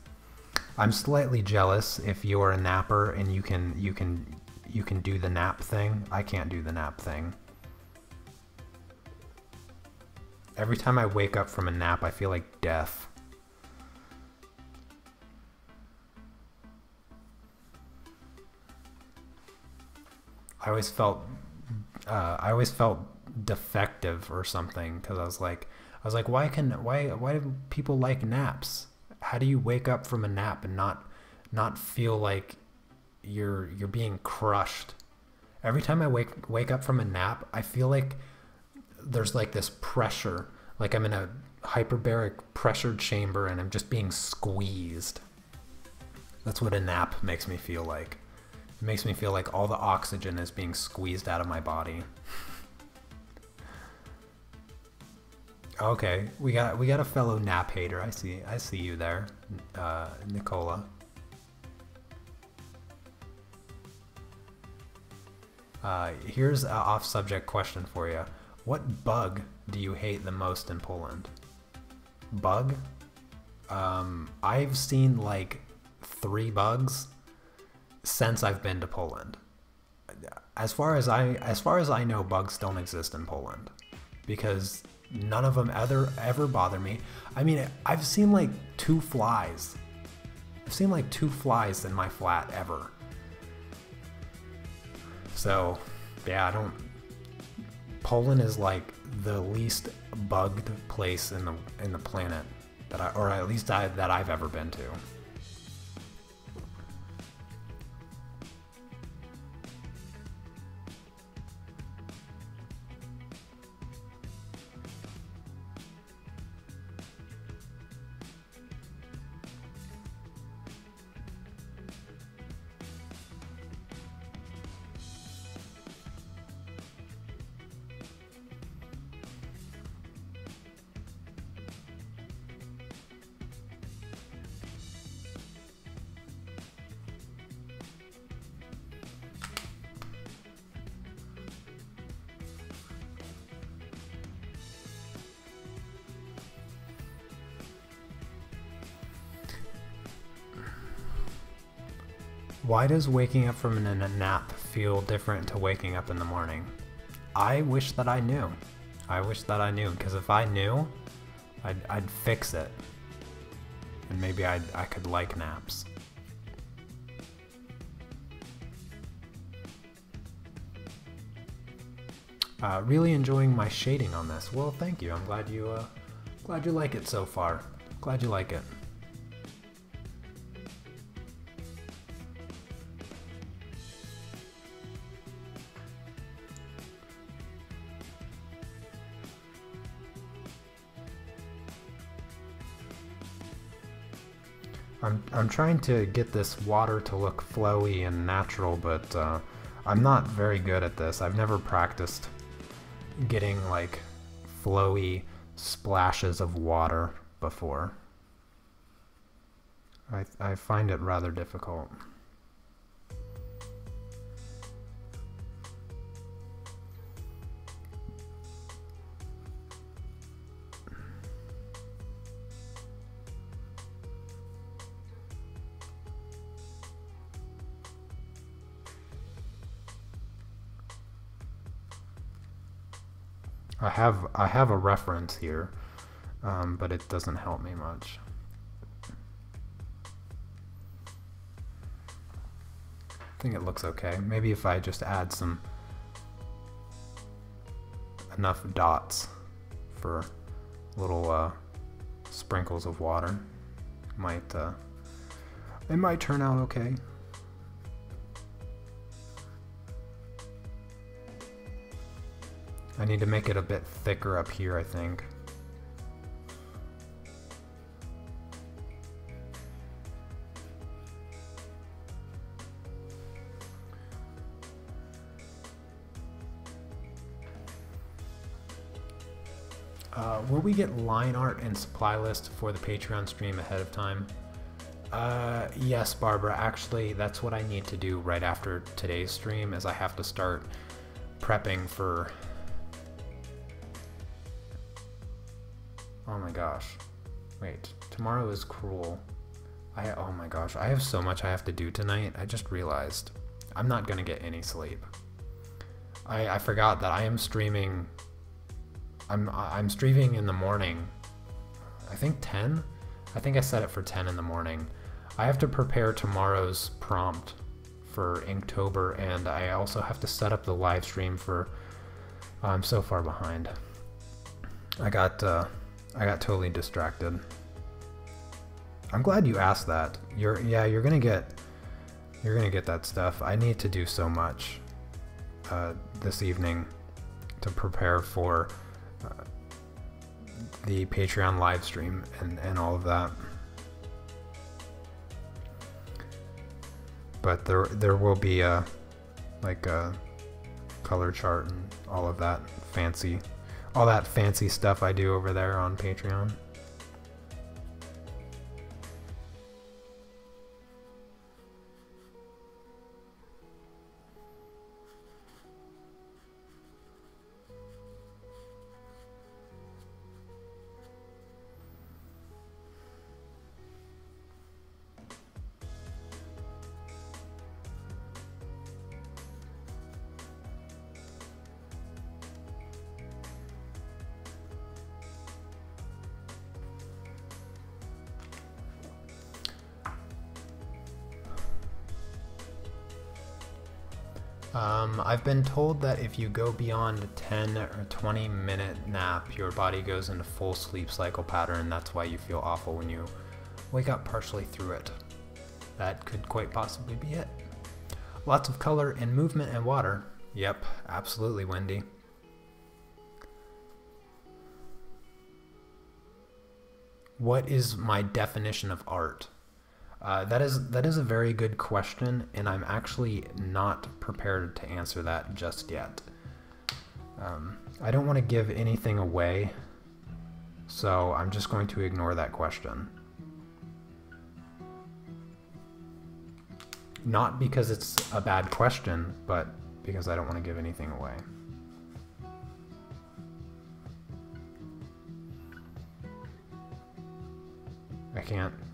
I'm slightly jealous if you're a napper and you can do the nap thing. I can't do the nap thing. Every time I wake up from a nap, I feel like death. I always felt defective or something, because I was like, why do people like naps? How do you wake up from a nap and not feel like you're being crushed? Every time I wake up from a nap, I feel like there's like this pressure, like I'm in a hyperbaric pressure chamber and I'm just being squeezed. That's what a nap makes me feel like. It makes me feel like all the oxygen is being squeezed out of my body. Okay, we got a fellow nap hater. I see you there, Nicola. Here's an off-subject question for you. What bug do you hate the most in Poland? Bug? I've seen like 3 bugs since I've been to Poland. As far as I know, bugs don't exist in Poland, because none of them ever bother me. I mean, I've seen like 2 flies. I've seen like 2 flies in my flat ever. So, yeah, Poland is like the least bugged place in the planet that I've ever been to. Why does waking up from a nap feel different to waking up in the morning? I wish that I knew. I wish that I knew, because if I knew, I'd fix it. And maybe I could like naps. Really enjoying my shading on this. Well, thank you. I'm glad you like it so far. Glad you like it. I'm trying to get this water to look flowy and natural, but I'm not very good at this. I've never practiced getting like flowy splashes of water before. I find it rather difficult. I have a reference here, but it doesn't help me much. I think it looks okay. Maybe if I just add enough dots for little sprinkles of water, it might turn out okay. I need to make it a bit thicker up here, I think. Will we get line art and supply list for the Patreon stream ahead of time? Yes, Barbara. Actually, that's what I need to do right after today's stream, is I have to start prepping for... Oh my gosh. Wait, tomorrow is cruel. Oh my gosh, I have so much I have to do tonight. I just realized I'm not gonna get any sleep. I forgot that I am streaming. I'm streaming in the morning. I think 10? I think I set it for 10 in the morning. I have to prepare tomorrow's prompt for Inktober, and I also have to set up the live stream for... I'm so far behind. I got totally distracted. I'm glad you asked that. You're gonna get that stuff. I need to do so much this evening to prepare for the Patreon live stream and all of that. But there will be a color chart and all of that fancy stuff I do over there on Patreon. I've been told that if you go beyond 10 or 20 minute nap, your body goes into full sleep cycle pattern. That's why you feel awful when you wake up partially through it. That could quite possibly be it. Lots of color and movement and water. Yep, absolutely, Wendy. What is my definition of art? That is a very good question, and I'm actually not prepared to answer that just yet. I don't want to give anything away, so I'm just going to ignore that question. Not because it's a bad question, but because I don't want to give anything away.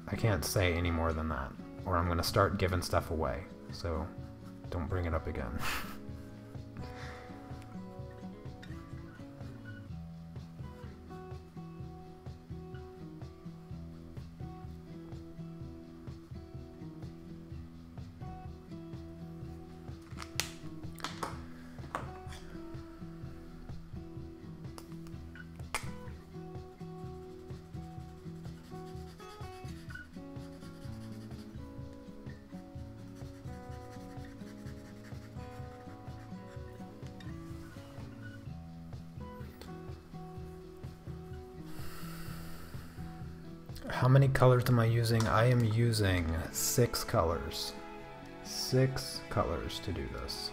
I can't say any more than that, or I'm going to start giving stuff away, so don't bring it up again. How many colors am I using? I am using 6 colors. 6 colors to do this.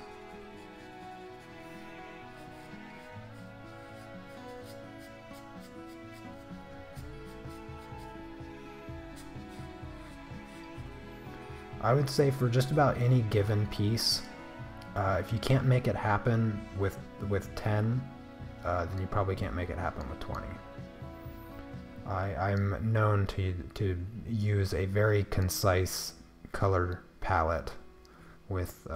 I would say for just about any given piece, if you can't make it happen with 10, then you probably can't make it happen with 20. I'm known to use a very concise color palette with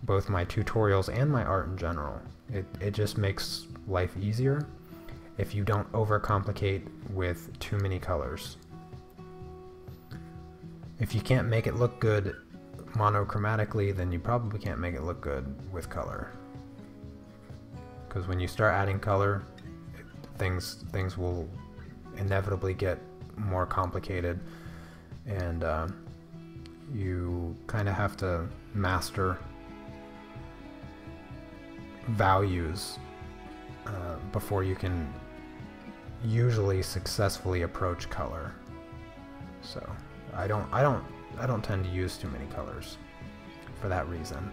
both my tutorials and my art in general. It just makes life easier if you don't overcomplicate with too many colors. If you can't make it look good monochromatically, then you probably can't make it look good with color. Because when you start adding color, things will inevitably get more complicated, and you kind of have to master values before you can usually successfully approach color. So I don't tend to use too many colors for that reason.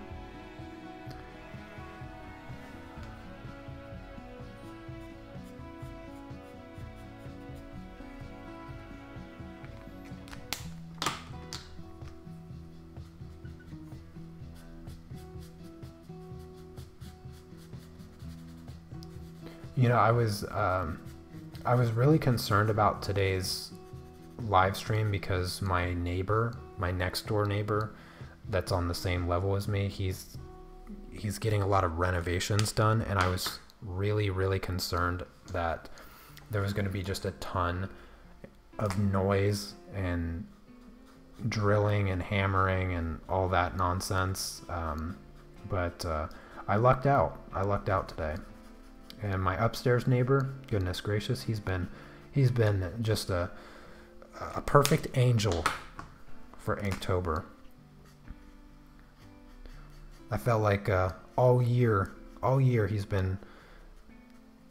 You know, I was really concerned about today's live stream because my neighbor, my next door neighbor that's on the same level as me, he's getting a lot of renovations done, and I was really concerned that there was going to be just a ton of noise and drilling and hammering and all that nonsense, but I lucked out today. And my upstairs neighbor, goodness gracious, he's been just a perfect angel for Inktober. I felt like all year he's been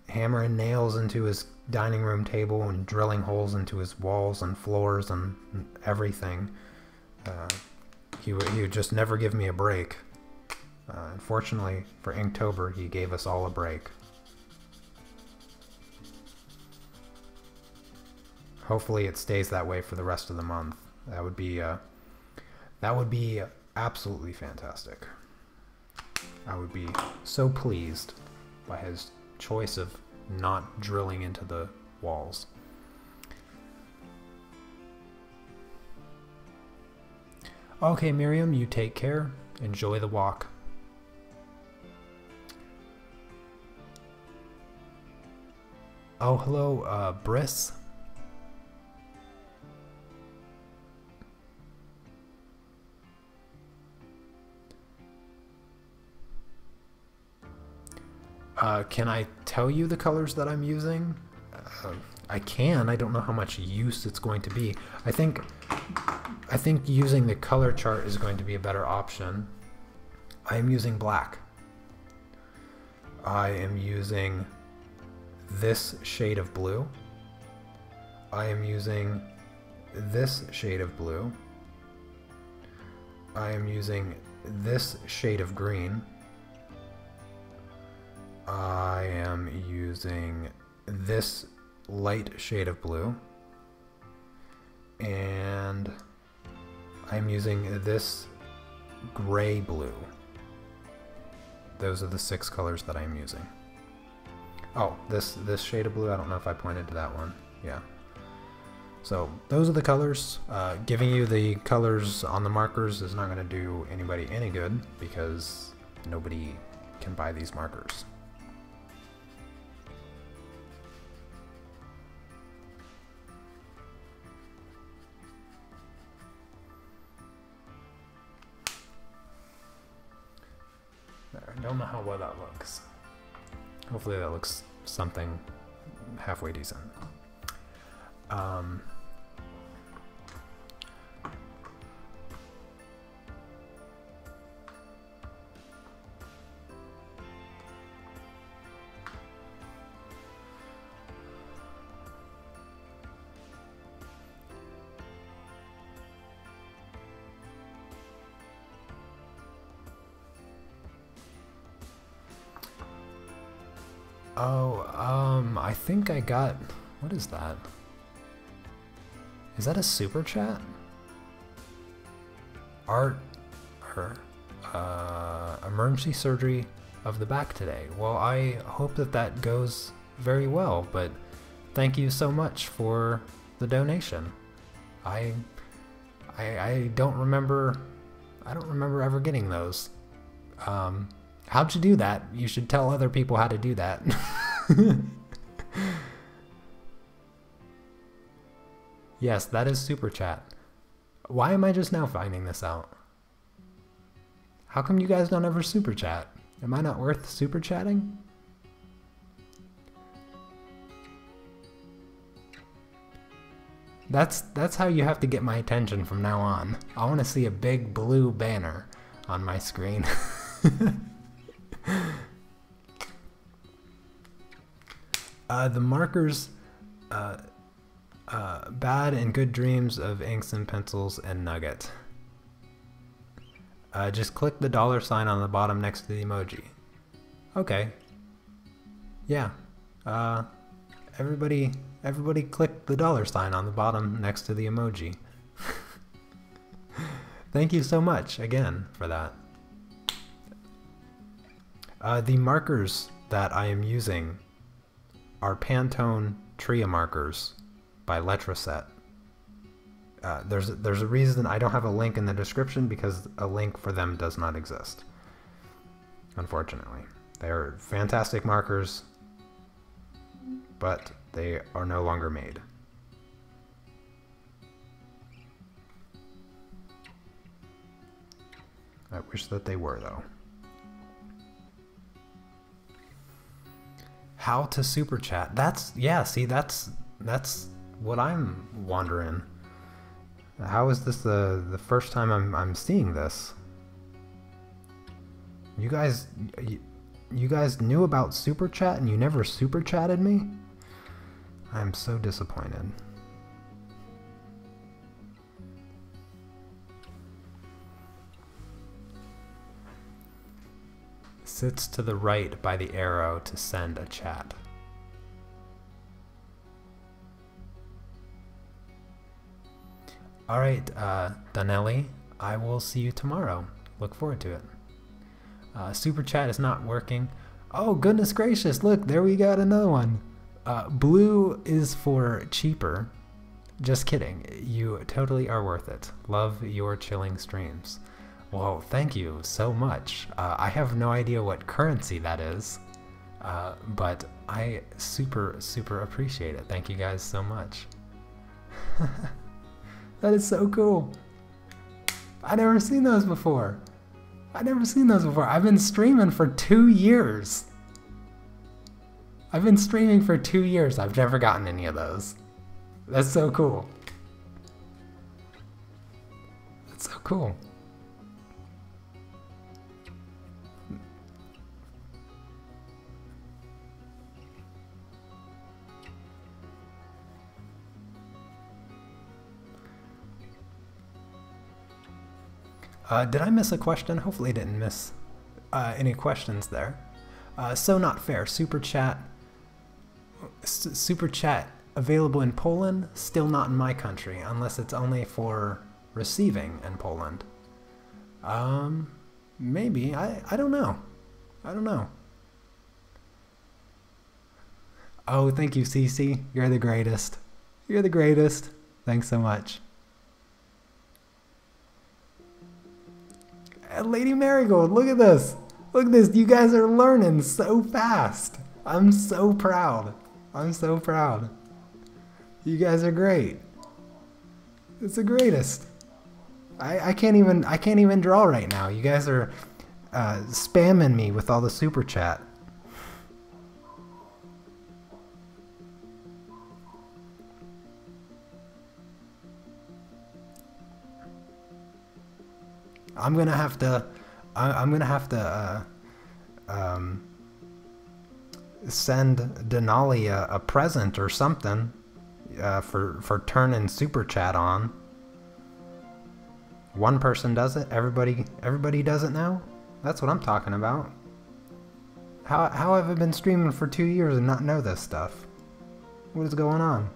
hammering nails into his dining room table and drilling holes into his walls and floors and everything. He would just never give me a break. Unfortunately for Inktober, he gave us all a break. Hopefully it stays that way for the rest of the month. That would be absolutely fantastic. I would be so pleased by his choice of not drilling into the walls. Okay, Miriam, you take care. Enjoy the walk. Oh, hello, Briss. Can I tell you the colors that I'm using? I can. I don't know how much use it's going to be. I think using the color chart is going to be a better option. I am using black. I am using this shade of blue. I am using this shade of blue. I am using this shade of green. I am using this light shade of blue, and I'm using this gray blue. Those are the 6 colors that I'm using. Oh, this shade of blue, I don't know if I pointed to that one. Yeah. So those are the colors. Giving you the colors on the markers is not going to do anybody any good because nobody can buy these markers. I don't know how well that looks. Hopefully that looks something halfway decent. Oh, I think I got... What is that? Is that a super chat? Emergency surgery of the back today. Well, I hope that that goes very well, but thank you so much for the donation. I don't remember ever getting those. How'd you do that? You should tell other people how to do that. Yes, that is super chat. Why am I just now finding this out? How come you guys don't ever super chat? Am I not worth super chatting? That's how you have to get my attention from now on. I want to see a big blue banner on my screen. The markers, bad and good dreams of inks and pencils and nugget. Just click the $sign on the bottom next to the emoji. Okay. Yeah. Everybody click the $sign on the bottom next to the emoji. Thank you so much again for that. The markers that I am using are Pantone Tria markers by Letraset. There's a reason I don't have a link in the description, because a link for them does not exist. Unfortunately. They are fantastic markers, but they are no longer made. I wish that they were, though. How to super chat. Yeah, see, that's what I'm wondering. How is this the first time I'm seeing this? You guys knew about super chat and you never super chatted me? I'm so disappointed. Sits to the right by the arrow to send a chat. Alright, Danelli, I will see you tomorrow. Look forward to it. Super chat is not working. Oh, goodness gracious, look, there we got another one. Blue is for cheaper. Just kidding, you totally are worth it. Love your chilling streams. Well, thank you so much. I have no idea what currency that is, but I super appreciate it. Thank you guys so much. That is so cool. I never seen those before. I've been streaming for 2 years. I've never gotten any of those. That's so cool. That's so cool. Did I miss a question? Hopefully I didn't miss any questions there. So not fair. Super chat available in Poland, still not in my country, unless it's only for receiving in Poland. Maybe. I don't know. Oh, thank you, Cece. You're the greatest. Thanks so much. Lady Marigold, look at this. You guys are learning so fast. I'm so proud. You guys are great. It's the greatest. I can't even draw right now. You guys are spamming me with all the super chat. I'm gonna have to send Denali a present or something for turning super chat on. One person does it, everybody does it now. That's what I'm talking about. How have I been streaming for 2 years and not know this stuff? What is going on?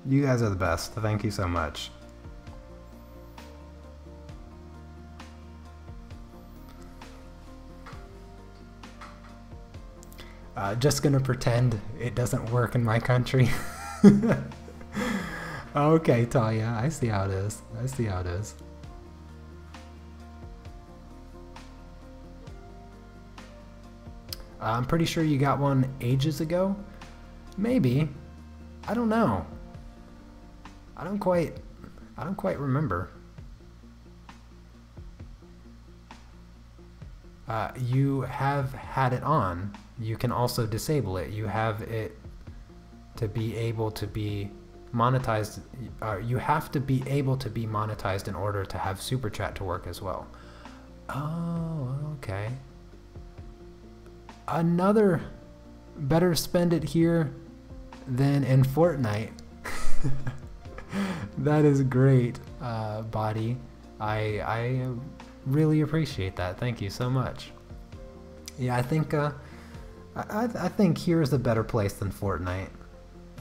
You guys are the best. Thank you so much. Just gonna pretend it doesn't work in my country. Okay, Talia, I see how it is. I see how it is. I'm pretty sure you got one ages ago. Maybe. I don't know. I don't quite remember. You have had it on. You can also disable it. You have it to be able to be monetized. You have to be able to be monetized in order to have Super Chat to work as well. Oh, okay. Another better spend it here than in Fortnite. That is great, Body. I really appreciate that. Thank you so much. Yeah, I think I think here's a better place than Fortnite.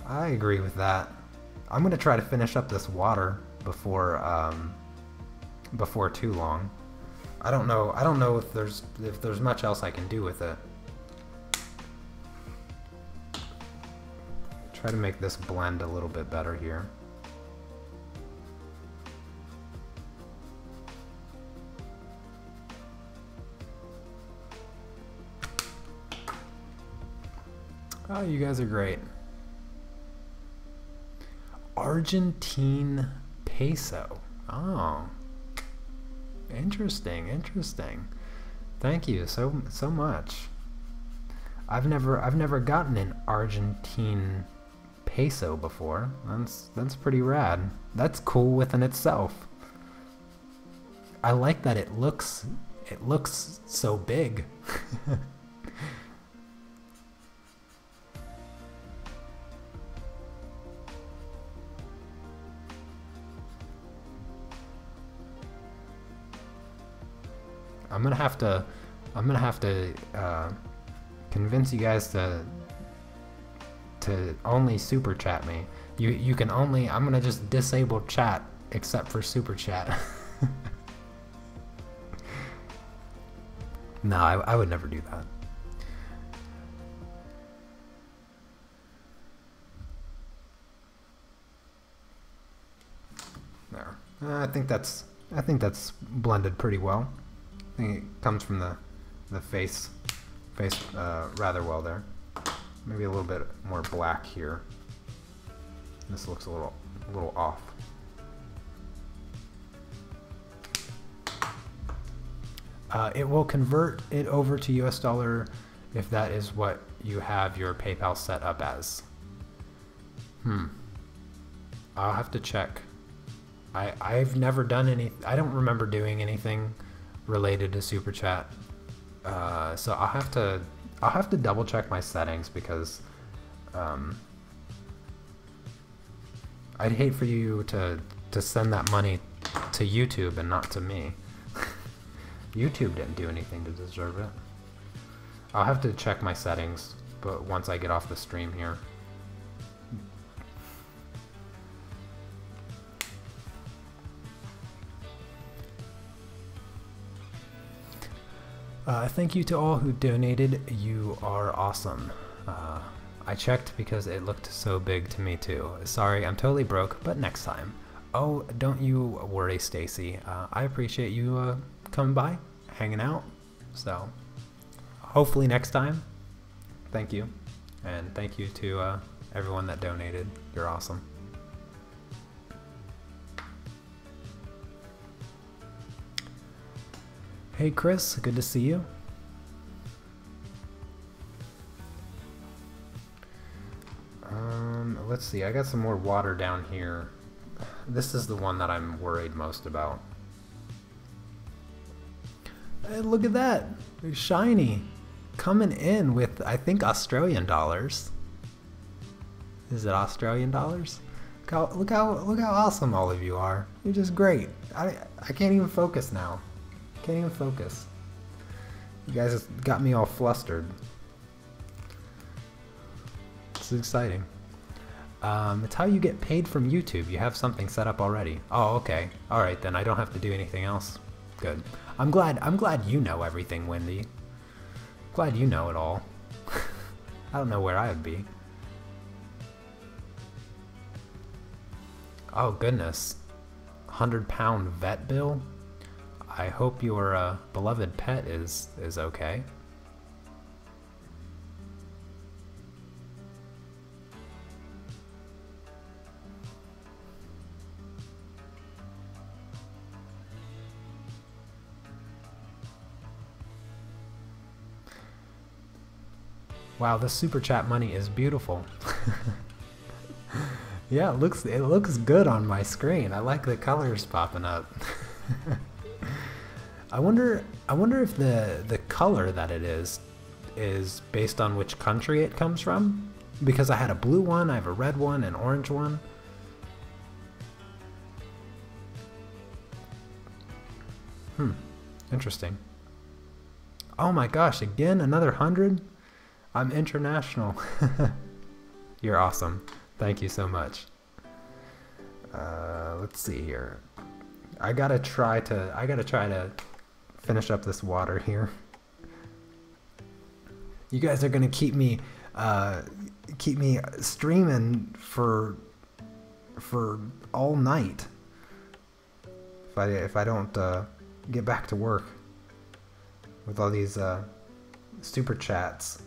I agree with that. I'm gonna try to finish up this water before too long. I don't know if there's much else I can do with it. Try to make this blend a little bit better here. Oh, you guys are great. Argentine peso. Oh, interesting, interesting. Thank you so much. I've never gotten an Argentine peso before. That's pretty rad. That's cool within itself. I like that it looks so big. I'm gonna have to convince you guys to only super chat me. You can only. I'm gonna just disable chat except for super chat. No, I would never do that. There. I think that's blended pretty well. I think it comes from the face rather well there. Maybe a little bit more black here. This looks a little off. It will convert it over to US dollar if that is what you have your PayPal set up as. I'll have to check. I've never done any. I don't remember doing anything related to Super Chat. So I'll have to double check my settings because I'd hate for you to send that money to YouTube and not to me. YouTube didn't do anything to deserve it. I'll have to check my settings, but once I get off the stream here. Thank you to all who donated. You are awesome. I checked because it looked so big to me too. Sorry, I'm totally broke, but next time. Oh, don't you worry, Stacy. I appreciate you coming by, hanging out. So, hopefully next time. Thank you. And thank you to everyone that donated. You're awesome. Hey Chris, good to see you. Let's see, I got some more water down here. This is the one that I'm worried most about. Hey, look at that, it's shiny. Coming in with, I think, Australian dollars. Is it Australian dollars? Look how awesome all of you are. You're just great. I can't even focus now. Can't even focus. You guys got me all flustered. This is exciting. It's how you get paid from YouTube. You have something set up already. Oh, okay. All right, then I don't have to do anything else. Good. I'm glad you know everything, Wendy. Glad you know it all. I don't know where I would be. Oh goodness. 100-pound vet bill? I hope your beloved pet is okay. Wow, this super chat money is beautiful. Yeah, it looks good on my screen. I like the colors popping up. I wonder if the color that it is based on which country it comes from, because I had a blue one, I have a red one, an orange one. Interesting. Oh my gosh, again another 100? I'm international. You're awesome. Thank you so much. Let's see here. I gotta try to finish up this water here. You guys are gonna keep me streaming for all night if I don't get back to work with all these super chats.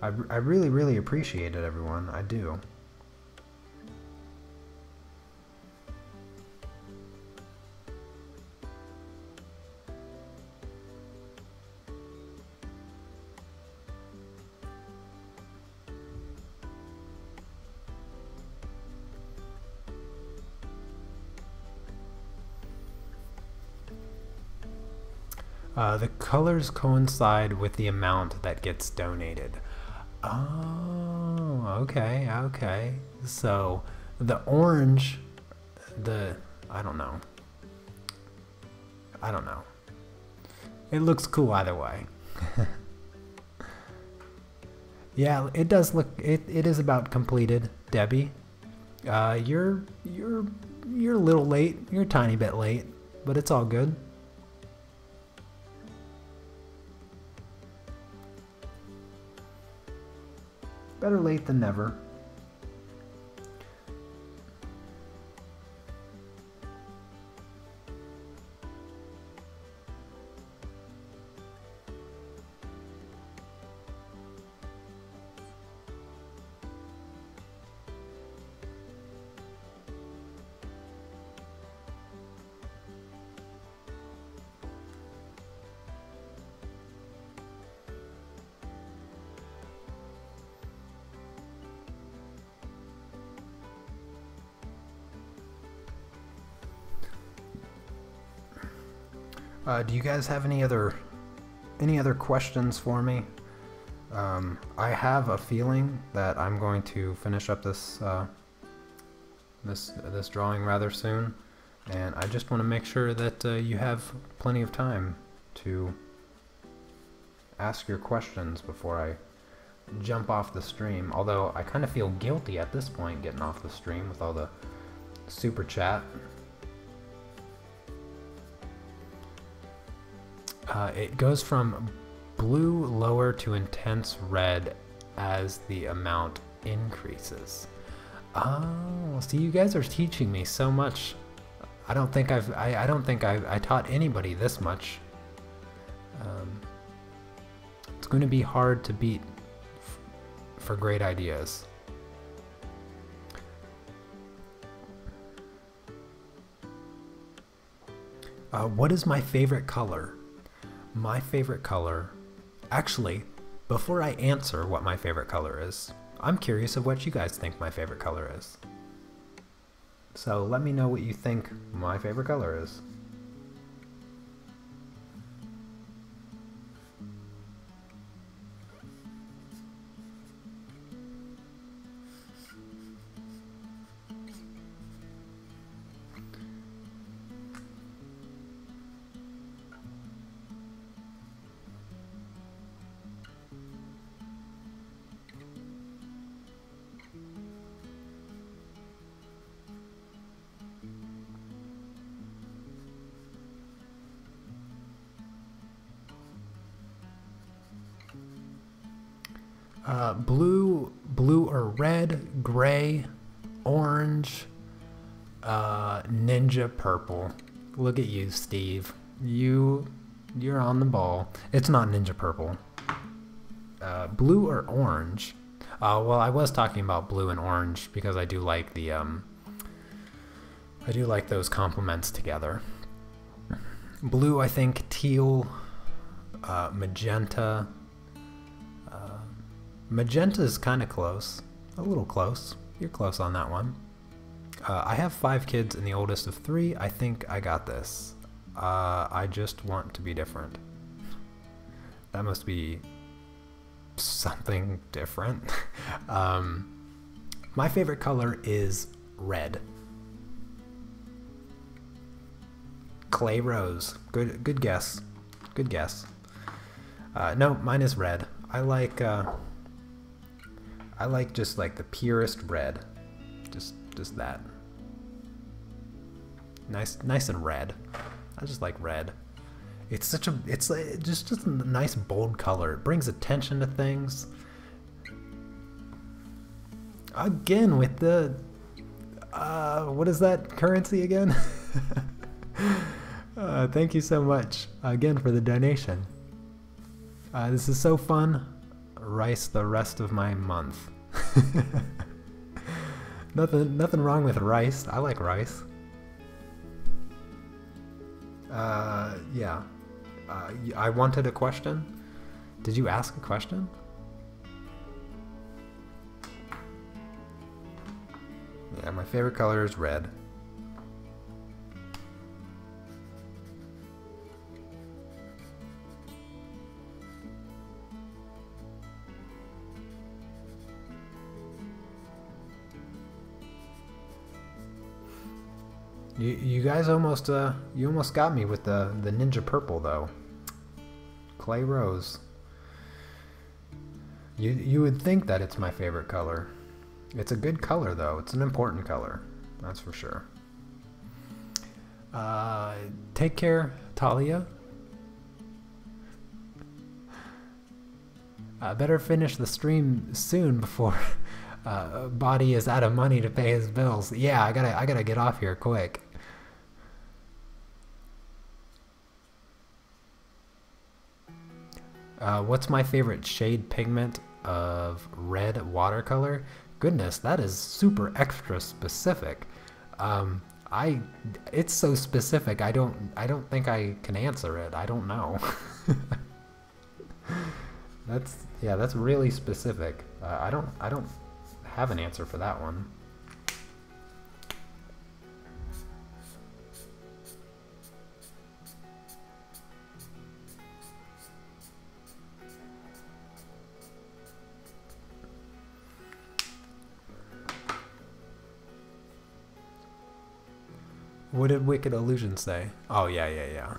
I really appreciate it, everyone. I do. The colors coincide with the amount that gets donated. Oh, okay. So the orange, I don't know. It looks cool either way. Yeah, it does look. It is about completed, Debbie. You're a little late. You're a tiny bit late, but it's all good. Better late than never. Do you guys have any other questions for me? I have a feeling that I'm going to finish up this this drawing rather soon, and I just want to make sure that you have plenty of time to ask your questions before I jump off the stream. Although I kind of feel guilty at this point getting off the stream with all the super chat. It goes from blue lower to intense red as the amount increases. Oh, see, you guys are teaching me so much. I don't think I taught anybody this much. It's going to be hard to beat for great ideas. What is my favorite color? My favorite color... Actually, before I answer what my favorite color is, I'm curious of what you guys think my favorite color is. So let me know what you think my favorite color is. Blue or red, gray, orange, ninja purple. Look at you, Steve. You're on the ball. It's not ninja purple. Blue or orange? Well, I was talking about blue and orange because I do like the I do like those complements together. Blue, I think, teal, magenta. Magenta is kind of close, a little close. You're close on that one. I have 5 kids and the oldest of 3. I think I got this. I just want to be different. That must be something different. My favorite color is red. Clay rose. Good guess. Good guess. No, mine is red. I like just like the purest red. Just that. Nice and red. I just like red. It's just a nice bold color. It brings attention to things. Again with the what is that currency again? Thank you so much again for the donation. This is so fun. Rice the rest of my month. Nothing wrong with rice. I like rice. Yeah. I wanted a question. Did you ask a question? Yeah, my favorite color is red. You guys almost you almost got me with the ninja purple though. Clay rose. You would think that it's my favorite color. It's a good color though. It's an important color. That's for sure. Take care, Talia. Better finish the stream soon before Body is out of money to pay his bills. Yeah, I gotta get off here quick. What's my favorite shade pigment of red watercolor? Goodness, that is super extra specific. It's so specific. I don't think I can answer it. I don't know. That's really specific. I don't have an answer for that one. What did Wicked Illusion say? Oh yeah.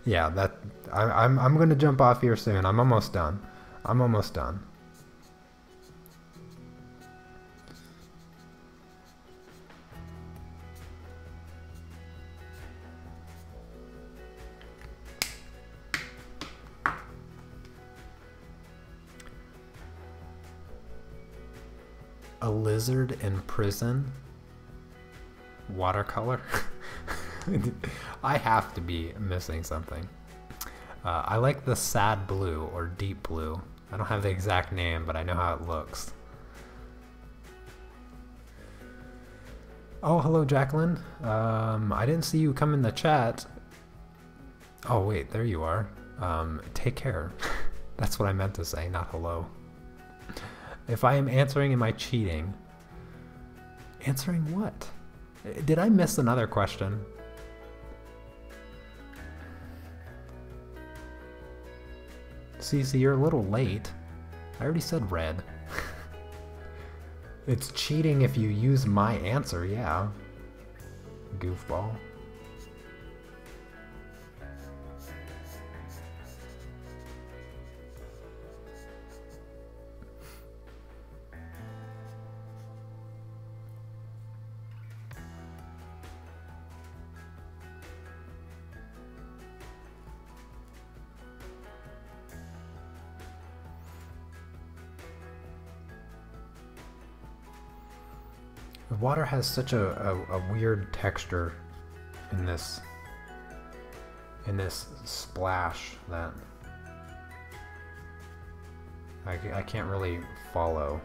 Yeah, that I'm gonna jump off here soon. I'm almost done. A lizard in prison? Watercolor? I have to be missing something. I like the sad blue or deep blue. I don't have the exact name, but I know how it looks. Oh, hello, Jacqueline. I didn't see you come in the chat. Oh, wait, there you are. Take care. That's what I meant to say, not hello. If I am answering, am I cheating? Answering what? Did I miss another question? Cece, you're a little late. I already said red. It's cheating if you use my answer, yeah. Goofball. The water has such a weird texture in this splash that I can't really follow.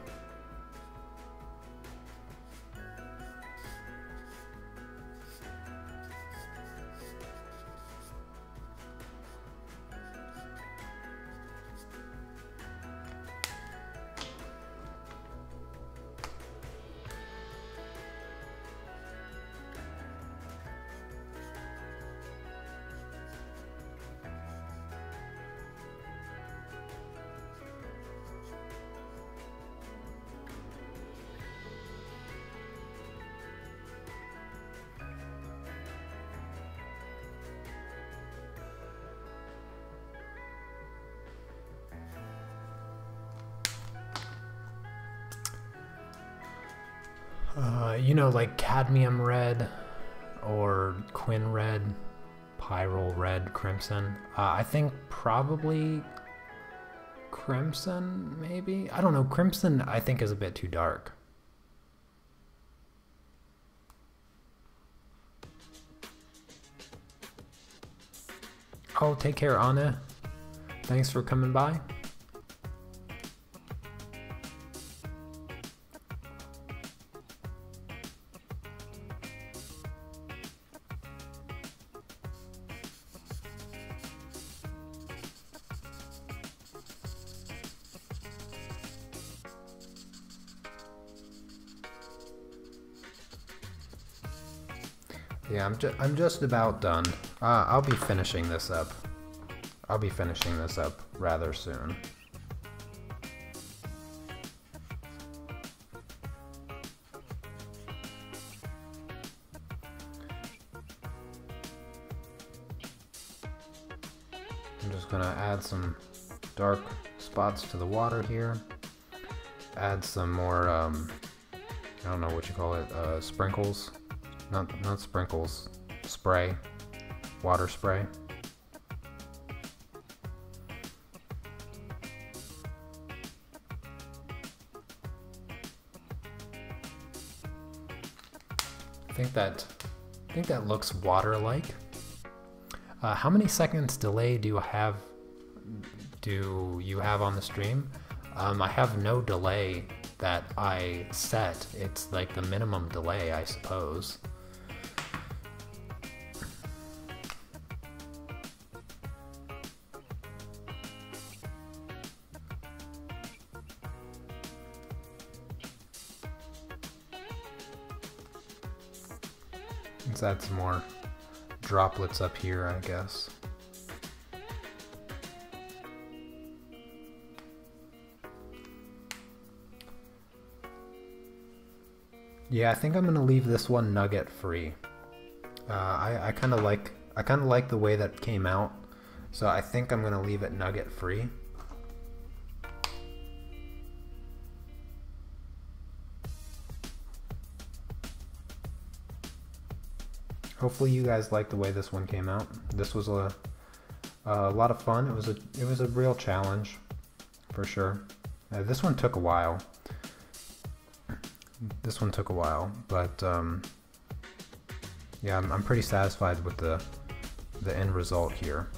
You know, like cadmium red or quin red, pyrrole red, crimson. I think probably crimson, maybe? I don't know. Crimson, I think, is a bit too dark. Oh, take care, Anna. Thanks for coming by. Yeah, I'm just about done. I'll be finishing this up. I'll be finishing this up rather soon. I'm just gonna add some dark spots to the water here. Add some more, I don't know what you call it, sprinkles. Not sprinkles, spray, water spray. I think that looks water-like. How many seconds delay do you have on the stream? I have no delay that I set. It's like the minimum delay, I suppose. Let's add some more droplets up here, I guess. Yeah, I think I'm gonna leave this one nugget free. I kind of like the way that came out, so I think I'm gonna leave it nugget free. Hopefully you guys like the way this one came out. This was a lot of fun. It was a real challenge, for sure. This one took a while. But yeah, I'm pretty satisfied with the end result here.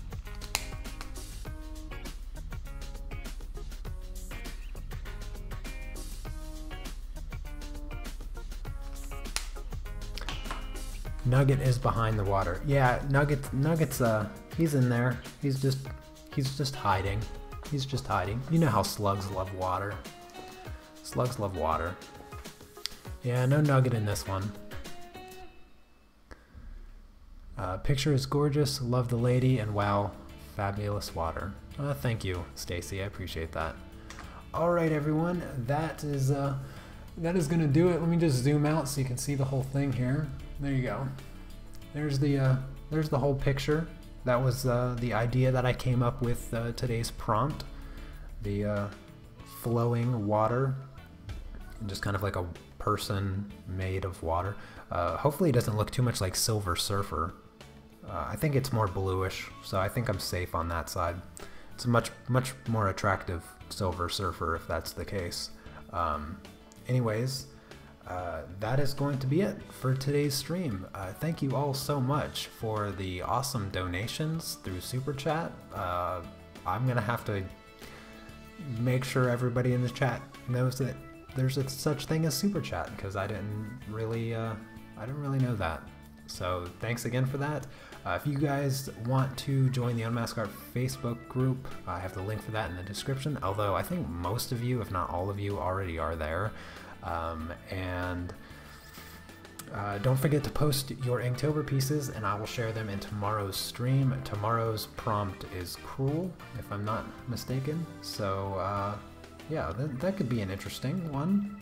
Nugget is behind the water. Yeah, Nugget's he's in there. He's just hiding. He's just hiding. You know how slugs love water. Slugs love water. Yeah, no Nugget in this one. Picture is gorgeous. Love the lady, and wow, fabulous water. Thank you, Stacy. I appreciate that. All right, everyone. That is gonna do it. Let me just zoom out so you can see the whole thing here. There you go. There's the whole picture. That was the idea that I came up with today's prompt. The flowing water, just kind of like a person made of water. Hopefully it doesn't look too much like Silver Surfer. I think it's more bluish, so I think I'm safe on that side. It's a much more attractive Silver Surfer if that's the case. Anyways, that is going to be it for today's stream. Thank you all so much for the awesome donations through Super Chat. I'm gonna have to make sure everybody in the chat knows that there's a such thing as Super Chat, because I didn't really know that. So thanks again for that. If you guys want to join the Unmasked Art Facebook group, I have the link for that in the description, although I think most of you, if not all of you, already are there. Don't forget to post your Inktober pieces, and I will share them in tomorrow's stream. Tomorrow's prompt is cruel, if I'm not mistaken, so yeah, that could be an interesting one.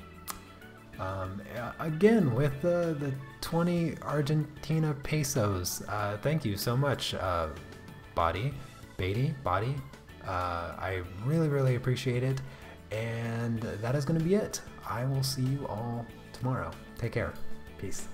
Again, with the 20 Argentina pesos. Thank you so much, Body. I really appreciate it. And that is going to be it. I will see you all tomorrow. Take care. Peace.